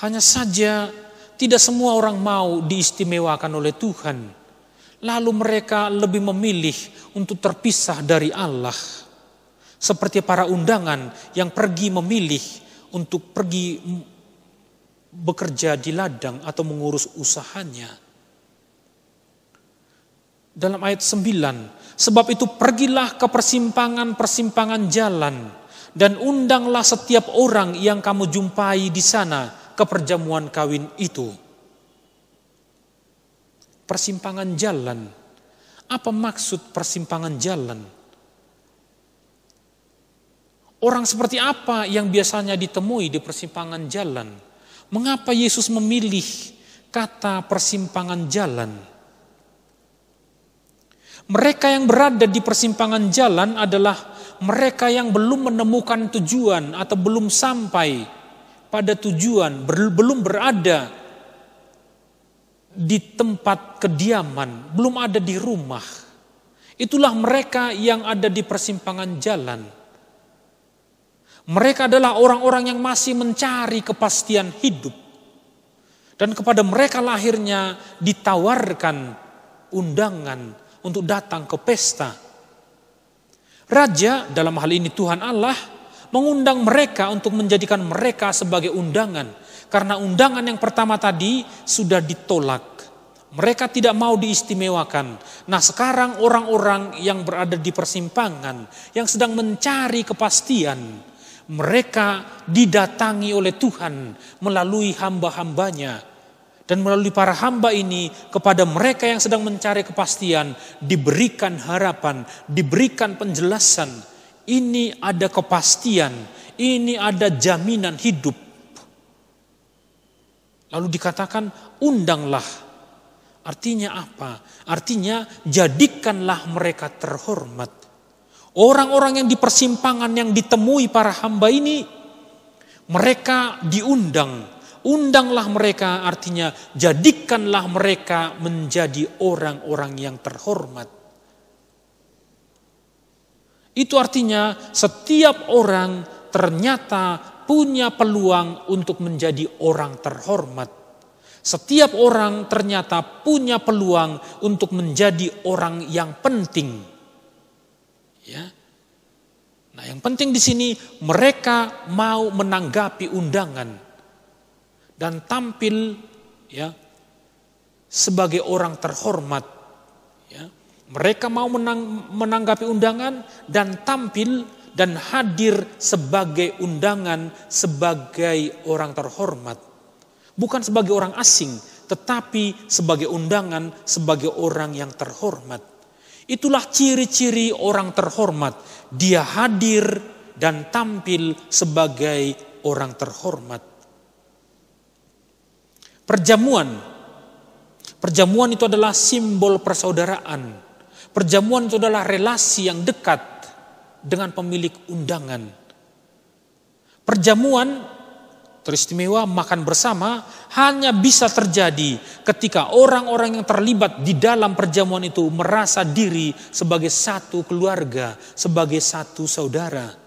Hanya saja tidak semua orang mau diistimewakan oleh Tuhan. Lalu mereka lebih memilih untuk terpisah dari Allah. Seperti para undangan yang pergi memilih untuk pergi bekerja di ladang atau mengurus usahanya. Dalam ayat 9, sebab itu pergilah ke persimpangan-persimpangan jalan dan undanglah setiap orang yang kamu jumpai di sana ke perjamuan kawin itu. Persimpangan jalan. Apa maksud persimpangan jalan? Orang seperti apa yang biasanya ditemui di persimpangan jalan? Mengapa Yesus memilih kata persimpangan jalan? Mereka yang berada di persimpangan jalan adalah mereka yang belum menemukan tujuan atau belum sampai pada tujuan, belum berada di tempat kediaman, belum ada di rumah. Itulah mereka yang ada di persimpangan jalan. Mereka adalah orang-orang yang masih mencari kepastian hidup. Dan kepada mereka lahirnya ditawarkan undangan untuk datang ke pesta. Raja, dalam hal ini Tuhan Allah, mengundang mereka untuk menjadikan mereka sebagai undangan. Karena undangan yang pertama tadi sudah ditolak. Mereka tidak mau diistimewakan. Nah sekarang orang-orang yang berada di persimpangan, yang sedang mencari kepastian, mereka didatangi oleh Tuhan melalui hamba-hambanya. Dan melalui para hamba ini kepada mereka yang sedang mencari kepastian diberikan harapan, diberikan penjelasan. Ini ada kepastian, ini ada jaminan hidup. Lalu dikatakan undanglah. Artinya apa? Artinya jadikanlah mereka terhormat. Orang-orang yang di persimpangan yang ditemui para hamba ini, mereka diundang. Undanglah mereka artinya jadikanlah mereka menjadi orang-orang yang terhormat. Itu artinya setiap orang ternyata punya peluang untuk menjadi orang terhormat. Setiap orang ternyata punya peluang untuk menjadi orang yang penting. Ya. Nah, yang penting di sini mereka mau menanggapi undangan dan tampil ya sebagai orang terhormat. Ya. Mereka mau menanggapi undangan dan tampil dan hadir sebagai undangan, sebagai orang terhormat. Bukan sebagai orang asing, tetapi sebagai undangan, sebagai orang yang terhormat. Itulah ciri-ciri orang terhormat. Dia hadir dan tampil sebagai orang terhormat. Perjamuan itu adalah simbol persaudaraan. Perjamuan itu adalah relasi yang dekat dengan pemilik undangan. Perjamuan teristimewa makan bersama hanya bisa terjadi ketika orang-orang yang terlibat di dalam perjamuan itu merasa diri sebagai satu keluarga, sebagai satu saudara.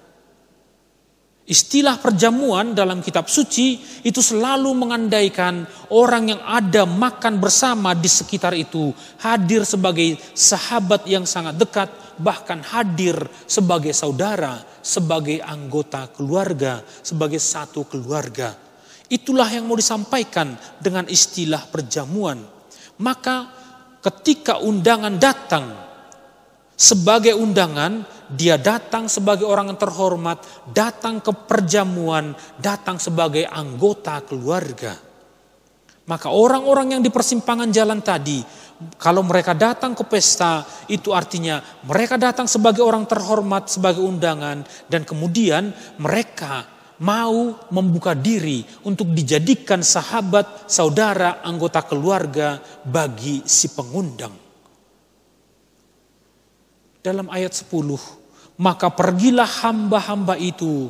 Istilah perjamuan dalam kitab suci itu selalu mengandaikan orang yang ada makan bersama di sekitar itu hadir sebagai sahabat yang sangat dekat, bahkan hadir sebagai saudara, sebagai anggota keluarga, sebagai satu keluarga. Itulah yang mau disampaikan dengan istilah perjamuan. Maka ketika undangan datang sebagai undangan, dia datang sebagai orang yang terhormat, datang ke perjamuan, datang sebagai anggota keluarga. Maka orang-orang yang di persimpangan jalan tadi, kalau mereka datang ke pesta, itu artinya mereka datang sebagai orang terhormat, sebagai undangan, dan kemudian mereka mau membuka diri untuk dijadikan sahabat, saudara, anggota keluarga bagi si pengundang. Dalam ayat 10, maka pergilah hamba-hamba itu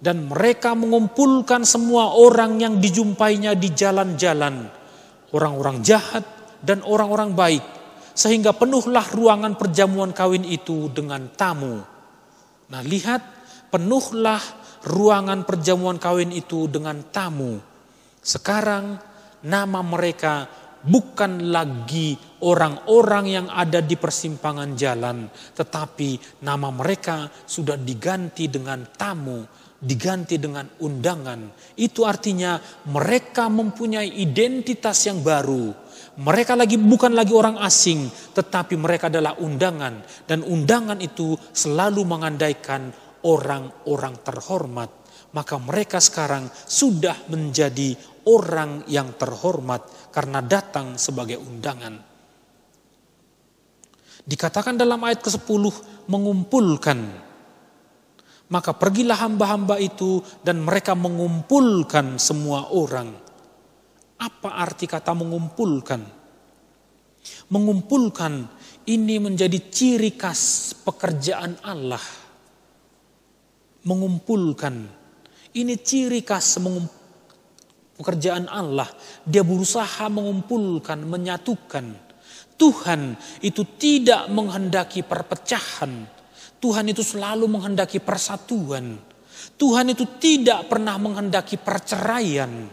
dan mereka mengumpulkan semua orang yang dijumpainya di jalan-jalan, orang-orang jahat dan orang-orang baik, sehingga penuhlah ruangan perjamuan kawin itu dengan tamu. Nah, lihat, penuhlah ruangan perjamuan kawin itu dengan tamu. Sekarang nama mereka bukan lagi orang-orang yang ada di persimpangan jalan, tetapi nama mereka sudah diganti dengan tamu, diganti dengan undangan. Itu artinya mereka mempunyai identitas yang baru. Mereka bukan lagi orang asing, tetapi mereka adalah undangan. Dan undangan itu selalu mengandaikan orang-orang terhormat. Maka mereka sekarang sudah menjadi orang yang terhormat karena datang sebagai undangan. Dikatakan dalam ayat ke-10 mengumpulkan. Maka pergilah hamba-hamba itu dan mereka mengumpulkan semua orang. Apa arti kata mengumpulkan? Mengumpulkan ini menjadi ciri khas pekerjaan Allah. Mengumpulkan. Ini ciri khas pekerjaan Allah. Dia berusaha mengumpulkan, menyatukan. Tuhan itu tidak menghendaki perpecahan. Tuhan itu selalu menghendaki persatuan. Tuhan itu tidak pernah menghendaki perceraian.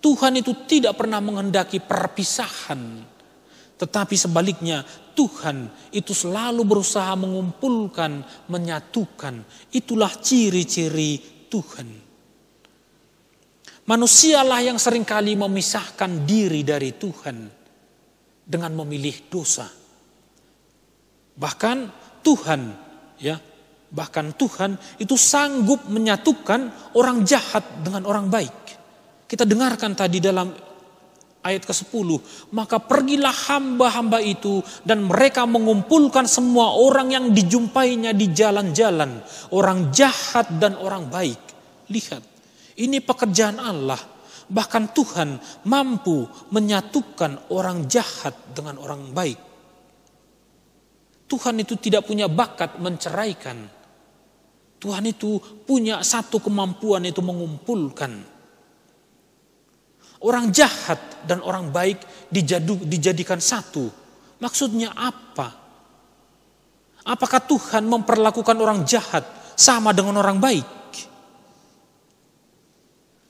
Tuhan itu tidak pernah menghendaki perpisahan. Tetapi sebaliknya, Tuhan itu selalu berusaha mengumpulkan, menyatukan. Itulah ciri-ciri Tuhan. Manusialah yang seringkali memisahkan diri dari Tuhan dengan memilih dosa. Bahkan Tuhan itu sanggup menyatukan orang jahat dengan orang baik. Kita dengarkan tadi dalam ayat ke-10, maka pergilah hamba-hamba itu dan mereka mengumpulkan semua orang yang dijumpainya di jalan-jalan, orang jahat dan orang baik. Lihat, ini pekerjaan Allah. Bahkan Tuhan mampu menyatukan orang jahat dengan orang baik. Tuhan itu tidak punya bakat menceraikan. Tuhan itu punya satu kemampuan, itu mengumpulkan. Orang jahat dan orang baik dijadikan satu. Maksudnya apa? Apakah Tuhan memperlakukan orang jahat sama dengan orang baik?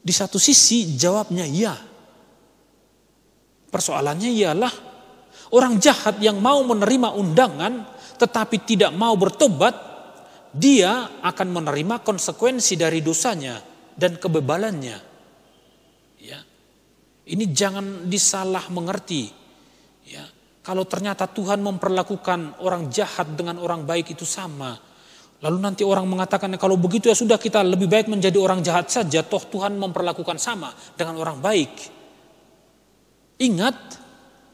Di satu sisi jawabnya ya. Persoalannya ialah orang jahat yang mau menerima undangan tetapi tidak mau bertobat, dia akan menerima konsekuensi dari dosanya dan kebebalannya. Ya. Ini jangan disalah mengerti. Ya. Kalau ternyata Tuhan memperlakukan orang jahat dengan orang baik itu sama, lalu nanti orang mengatakan kalau begitu ya sudah kita lebih baik menjadi orang jahat saja, toh Tuhan memperlakukan sama dengan orang baik. Ingat,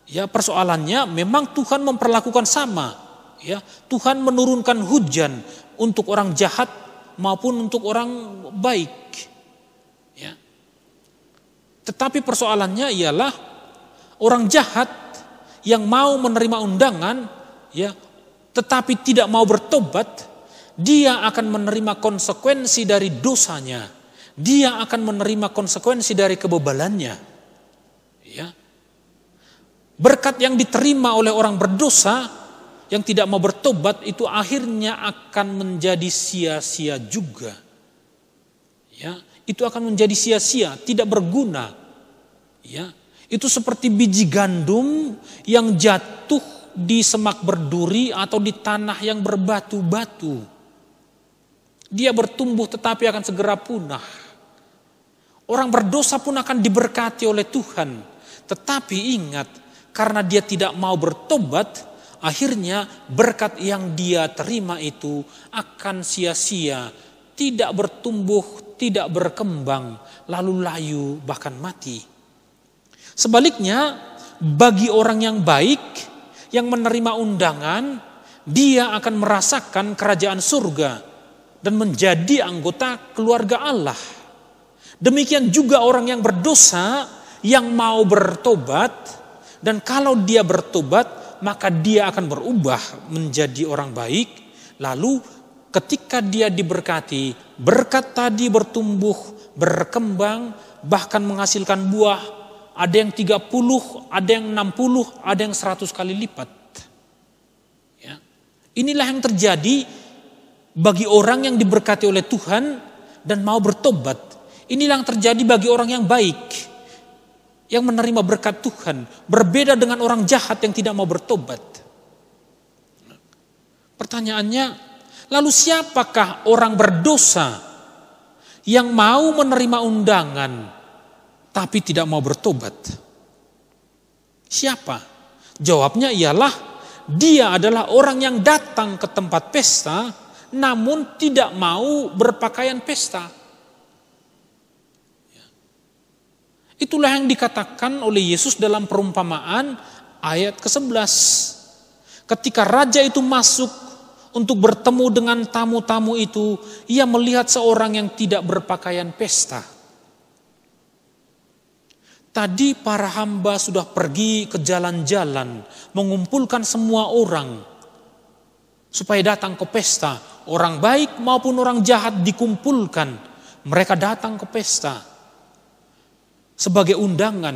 ya persoalannya memang Tuhan memperlakukan sama. Ya, Tuhan menurunkan hujan untuk orang jahat maupun untuk orang baik. Ya. Tetapi persoalannya ialah orang jahat yang mau menerima undangan, ya, tetapi tidak mau bertobat, dia akan menerima konsekuensi dari dosanya. Dia akan menerima konsekuensi dari kebebalannya. Ya. Berkat yang diterima oleh orang berdosa yang tidak mau bertobat itu akhirnya akan menjadi sia-sia juga. Ya, itu akan menjadi sia-sia, tidak berguna. Ya, itu seperti biji gandum yang jatuh di semak berduri atau di tanah yang berbatu-batu. Dia bertumbuh tetapi akan segera punah. Orang berdosa pun akan diberkati oleh Tuhan. Tetapi ingat, karena dia tidak mau bertobat, akhirnya berkat yang dia terima itu akan sia-sia, tidak bertumbuh, tidak berkembang, lalu layu bahkan mati. Sebaliknya, bagi orang yang baik, yang menerima undangan, dia akan merasakan kerajaan surga dan menjadi anggota keluarga Allah. Demikian juga orang yang berdosa, yang mau bertobat, dan kalau dia bertobat, maka dia akan berubah menjadi orang baik. Lalu ketika dia diberkati, berkat tadi bertumbuh, berkembang, bahkan menghasilkan buah. Ada yang 30, ada yang 60, ada yang 100 kali lipat. Ya. Inilah yang terjadi bagi orang yang diberkati oleh Tuhan dan mau bertobat. Inilah yang terjadi bagi orang yang baik, yang menerima berkat Tuhan. Berbeda dengan orang jahat yang tidak mau bertobat. Pertanyaannya, lalu siapakah orang berdosa yang mau menerima undangan tapi tidak mau bertobat? Siapa? Jawabnya ialah dia adalah orang yang datang ke tempat pesta namun tidak mau berpakaian pesta. Itulah yang dikatakan oleh Yesus dalam perumpamaan ayat ke-11. Ketika raja itu masuk untuk bertemu dengan tamu-tamu itu, ia melihat seorang yang tidak berpakaian pesta. Tadi para hamba sudah pergi ke jalan-jalan, mengumpulkan semua orang supaya datang ke pesta. Orang baik maupun orang jahat dikumpulkan. Mereka datang ke pesta sebagai undangan,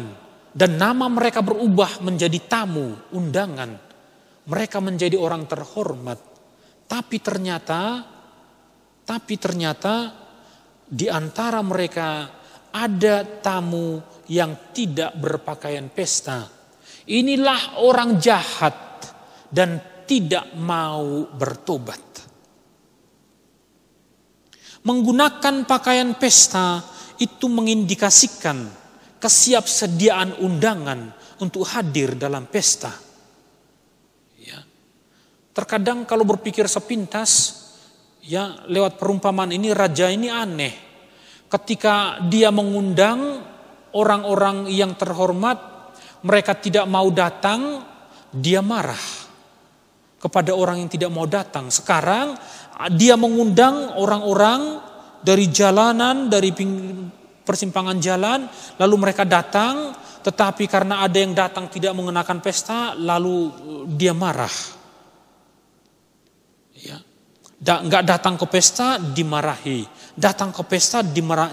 dan nama mereka berubah menjadi tamu undangan. Mereka menjadi orang terhormat. Tapi ternyata di antara mereka ada tamu yang tidak berpakaian pesta. Inilah orang jahat dan tidak mau bertobat. Menggunakan pakaian pesta itu mengindikasikan kesiapsediaan undangan untuk hadir dalam pesta. Ya. Terkadang kalau berpikir sepintas, ya lewat perumpamaan ini raja ini aneh. Ketika dia mengundang orang-orang yang terhormat, mereka tidak mau datang, dia marah kepada orang yang tidak mau datang. Sekarang dia mengundang orang-orang dari jalanan, dari persimpangan jalan, lalu mereka datang, tetapi karena ada yang datang tidak mengenakan pesta, lalu dia marah. Ya. Nggak datang ke pesta dimarahi, datang ke pesta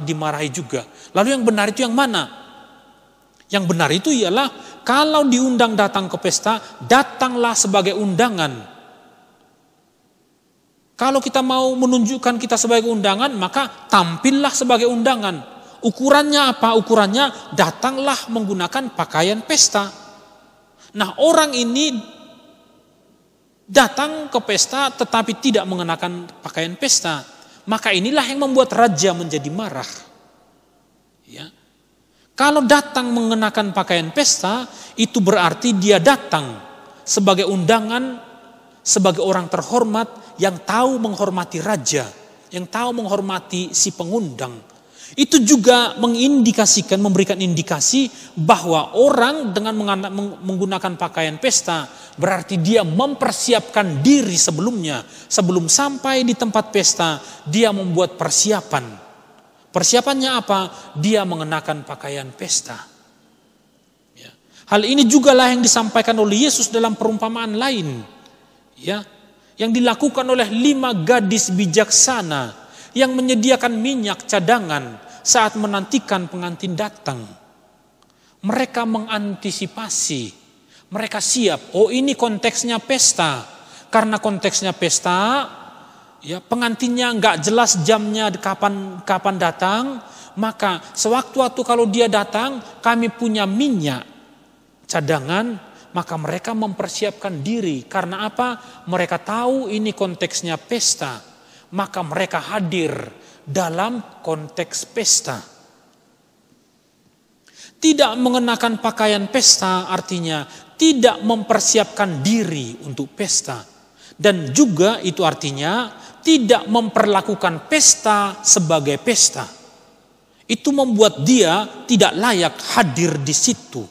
dimarahi juga. Lalu yang benar itu yang mana? Yang benar itu ialah kalau diundang datang ke pesta, datanglah sebagai undangan. Kalau kita mau menunjukkan kita sebagai undangan, maka tampillah sebagai undangan. Ukurannya apa? Ukurannya datanglah menggunakan pakaian pesta. Nah, orang ini datang ke pesta tetapi tidak mengenakan pakaian pesta. Maka inilah yang membuat raja menjadi marah. Ya. Kalau datang mengenakan pakaian pesta, itu berarti dia datang sebagai undangan, sebagai orang terhormat yang tahu menghormati raja, yang tahu menghormati si pengundang. Itu juga mengindikasikan, memberikan indikasi bahwa orang dengan menggunakan pakaian pesta berarti dia mempersiapkan diri sebelumnya. Sebelum sampai di tempat pesta, dia membuat persiapan. Persiapannya apa? Dia mengenakan pakaian pesta. Ya. Hal ini juga lah yang disampaikan oleh Yesus dalam perumpamaan lain. Ya, yang dilakukan oleh 5 gadis bijaksana yang menyediakan minyak cadangan saat menantikan pengantin datang. Mereka mengantisipasi, mereka siap. Oh, ini konteksnya pesta. Karena konteksnya pesta, ya, pengantinnya nggak jelas jamnya kapan datang, maka sewaktu-waktu kalau dia datang, kami punya minyak cadangan, maka mereka mempersiapkan diri. Karena apa? Mereka tahu ini konteksnya pesta. Maka mereka hadir dalam konteks pesta. Tidak mengenakan pakaian pesta artinya tidak mempersiapkan diri untuk pesta. Dan juga itu artinya tidak memperlakukan pesta sebagai pesta. Itu membuat dia tidak layak hadir di situ.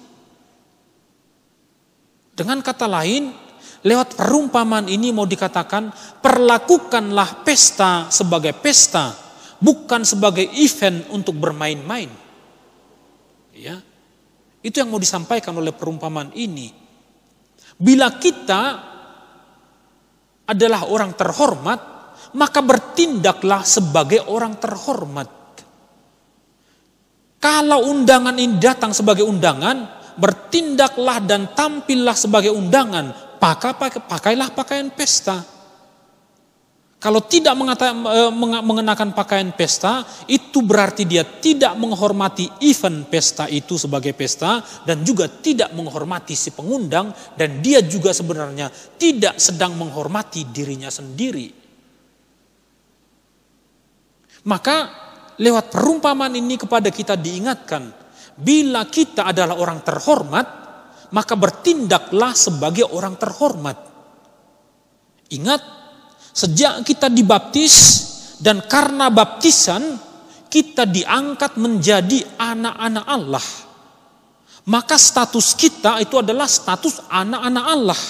Dengan kata lain, lewat perumpamaan ini mau dikatakan, perlakukanlah pesta sebagai pesta, bukan sebagai event untuk bermain-main. Ya, itu yang mau disampaikan oleh perumpamaan ini. Bila kita adalah orang terhormat, maka bertindaklah sebagai orang terhormat. Kalau undangan ini datang sebagai undangan, bertindaklah dan tampillah sebagai undangan. Pakailah pakaian pesta. Kalau tidak mengenakan pakaian pesta, itu berarti dia tidak menghormati event pesta itu sebagai pesta, dan juga tidak menghormati si pengundang, dan dia juga sebenarnya tidak sedang menghormati dirinya sendiri. Maka lewat perumpamaan ini kepada kita diingatkan, bila kita adalah orang terhormat, maka bertindaklah sebagai orang terhormat. Ingat, sejak kita dibaptis dan karena baptisan kita diangkat menjadi anak-anak Allah. Maka status kita itu adalah status anak-anak Allah.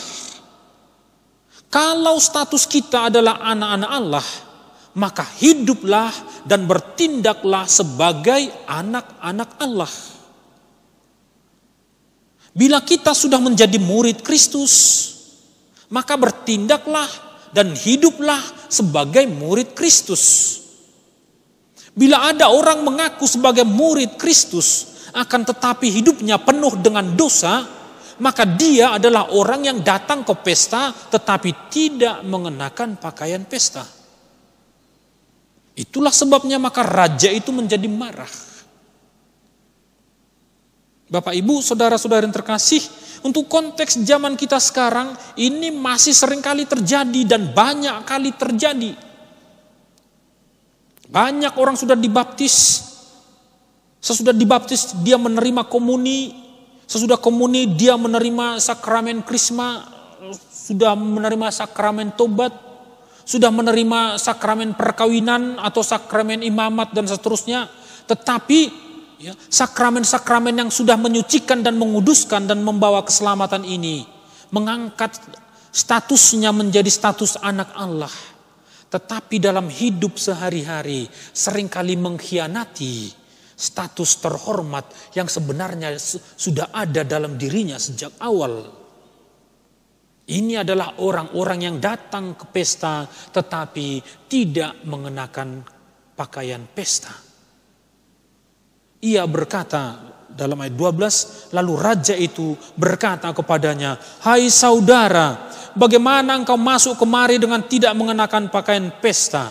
Kalau status kita adalah anak-anak Allah, maka hiduplah dan bertindaklah sebagai anak-anak Allah. Bila kita sudah menjadi murid Kristus, maka bertindaklah dan hiduplah sebagai murid Kristus. Bila ada orang mengaku sebagai murid Kristus, akan tetapi hidupnya penuh dengan dosa, maka dia adalah orang yang datang ke pesta tetapi tidak mengenakan pakaian pesta. Itulah sebabnya maka raja itu menjadi marah. Bapak, Ibu, saudara-saudara yang terkasih, untuk konteks zaman kita sekarang, ini masih sering kali terjadi dan banyak kali terjadi. Banyak orang sudah dibaptis, sesudah dibaptis dia menerima komuni, sesudah komuni dia menerima sakramen krisma, sudah menerima sakramen tobat, sudah menerima sakramen perkawinan atau sakramen imamat dan seterusnya. Tetapi ya, sakramen-sakramen yang sudah menyucikan dan menguduskan dan membawa keselamatan ini mengangkat statusnya menjadi status anak Allah. Tetapi dalam hidup sehari-hari seringkali mengkhianati status terhormat yang sebenarnya sudah ada dalam dirinya sejak awal. Ini adalah orang-orang yang datang ke pesta tetapi tidak mengenakan pakaian pesta. Ia berkata dalam ayat 12, lalu raja itu berkata kepadanya, "Hai saudara, bagaimana engkau masuk kemari dengan tidak mengenakan pakaian pesta?"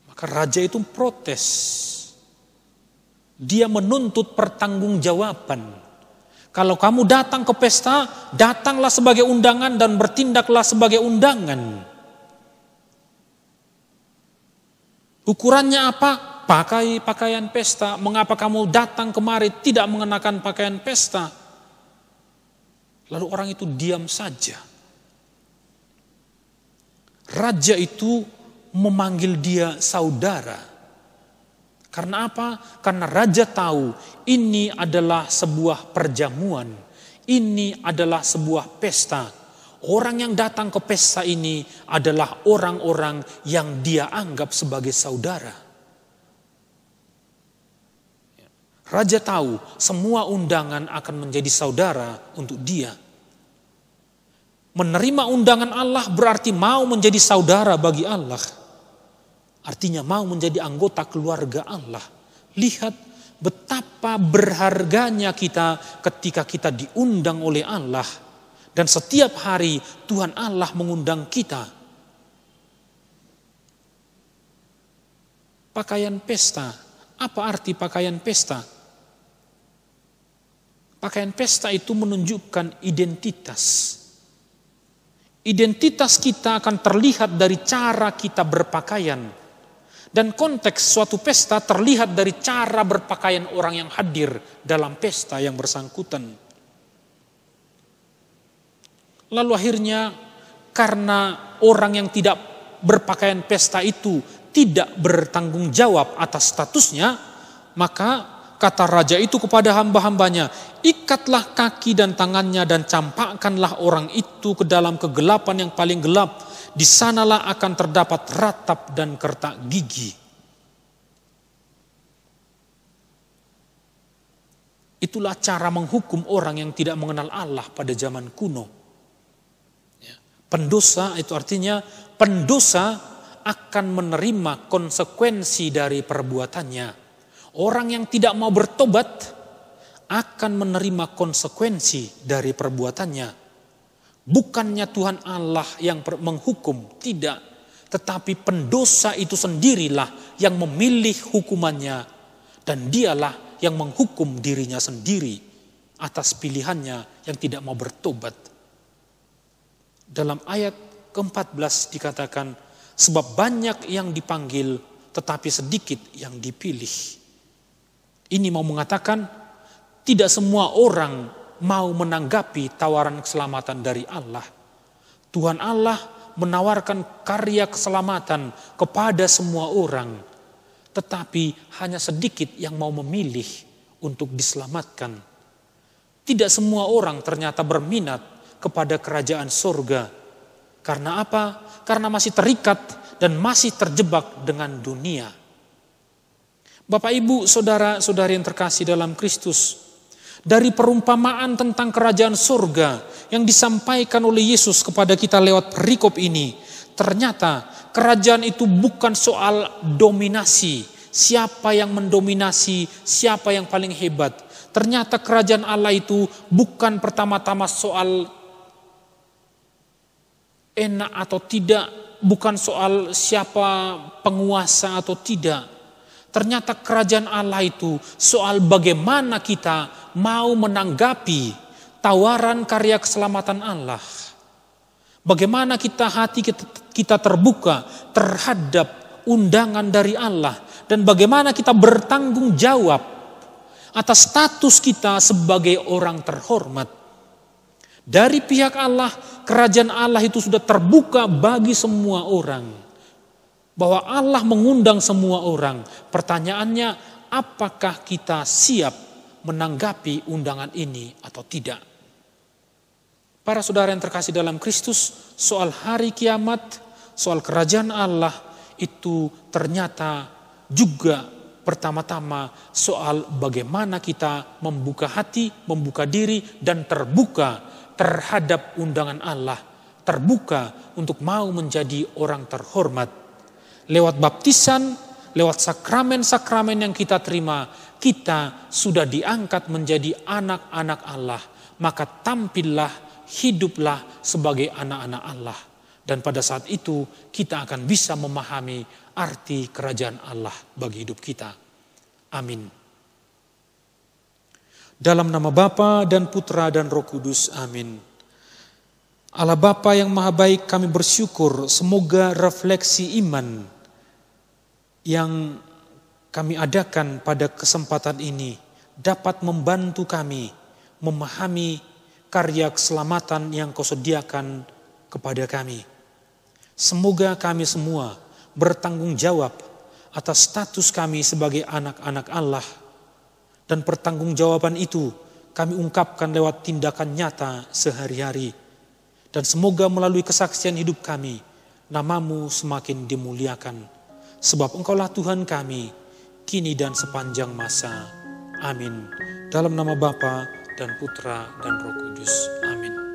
Maka raja itu protes. Dia menuntut pertanggungjawaban. Kalau kamu datang ke pesta, datanglah sebagai undangan dan bertindaklah sebagai undangan. Ukurannya apa? Pakai pakaian pesta. Mengapa kamu datang kemari tidak mengenakan pakaian pesta? Lalu orang itu diam saja. Raja itu memanggil dia saudara. Karena apa? Karena raja tahu ini adalah sebuah perjamuan. Ini adalah sebuah pesta. Orang yang datang ke pesta ini adalah orang-orang yang dia anggap sebagai saudara. Raja tahu semua undangan akan menjadi saudara untuk dia. Menerima undangan Allah berarti mau menjadi saudara bagi Allah. Artinya mau menjadi anggota keluarga Allah. Lihat betapa berharganya kita ketika kita diundang oleh Allah. Dan setiap hari Tuhan Allah mengundang kita. Pakaian pesta. Apa arti pakaian pesta? Pakaian pesta itu menunjukkan identitas. Identitas kita akan terlihat dari cara kita berpakaian. Dan konteks suatu pesta terlihat dari cara berpakaian orang yang hadir dalam pesta yang bersangkutan. Lalu akhirnya karena orang yang tidak berpakaian pesta itu tidak bertanggung jawab atas statusnya, maka kata raja itu kepada hamba-hambanya, ikatlah kaki dan tangannya dan campakkanlah orang itu ke dalam kegelapan yang paling gelap. Di sanalah akan terdapat ratap dan kertak gigi. Itulah cara menghukum orang yang tidak mengenal Allah pada zaman kuno. Pendosa itu artinya pendosa akan menerima konsekuensi dari perbuatannya. Orang yang tidak mau bertobat akan menerima konsekuensi dari perbuatannya. Bukannya Tuhan Allah yang menghukum, tidak. Tetapi pendosa itu sendirilah yang memilih hukumannya. Dan dialah yang menghukum dirinya sendiri atas pilihannya yang tidak mau bertobat. Dalam ayat ke-14 dikatakan, sebab banyak yang dipanggil tetapi sedikit yang dipilih. Ini mau mengatakan tidak semua orang mau menanggapi tawaran keselamatan dari Allah. Tuhan Allah menawarkan karya keselamatan kepada semua orang, tetapi hanya sedikit yang mau memilih untuk diselamatkan. Tidak semua orang ternyata berminat kepada kerajaan surga. Karena apa? Karena masih terikat dan masih terjebak dengan dunia. Bapak, Ibu, saudara-saudari yang terkasih dalam Kristus, dari perumpamaan tentang kerajaan surga yang disampaikan oleh Yesus kepada kita lewat perikop ini, ternyata kerajaan itu bukan soal dominasi, siapa yang mendominasi, siapa yang paling hebat. Ternyata kerajaan Allah itu bukan pertama-tama soal enak atau tidak, bukan soal siapa penguasa atau tidak. Ternyata kerajaan Allah itu soal bagaimana kita mau menanggapi tawaran karya keselamatan Allah. Bagaimana hati kita terbuka terhadap undangan dari Allah. Dan bagaimana kita bertanggung jawab atas status kita sebagai orang terhormat. Dari pihak Allah, kerajaan Allah itu sudah terbuka bagi semua orang. Bahwa Allah mengundang semua orang. Pertanyaannya, apakah kita siap menanggapi undangan ini atau tidak? Para saudara yang terkasih dalam Kristus, soal hari kiamat, soal kerajaan Allah itu ternyata juga pertama-tama soal bagaimana kita membuka hati, membuka diri, dan terbuka terhadap undangan Allah. Terbuka untuk mau menjadi orang terhormat. Lewat baptisan, lewat sakramen-sakramen yang kita terima, kita sudah diangkat menjadi anak-anak Allah. Maka tampillah, hiduplah sebagai anak-anak Allah. Dan pada saat itu kita akan bisa memahami arti kerajaan Allah bagi hidup kita. Amin. Dalam nama Bapa dan Putra dan Roh Kudus. Amin. Allah Bapa yang Maha Baik, kami bersyukur semoga refleksi iman yang kami adakan pada kesempatan ini dapat membantu kami memahami karya keselamatan yang Kau sediakan kepada kami. Semoga kami semua bertanggung jawab atas status kami sebagai anak-anak Allah. Dan pertanggungjawaban itu kami ungkapkan lewat tindakan nyata sehari-hari. Dan semoga melalui kesaksian hidup kami, nama-Mu semakin dimuliakan. Sebab Engkaulah Tuhan kami, kini dan sepanjang masa. Amin. Dalam nama Bapa dan Putra dan Roh Kudus. Amin.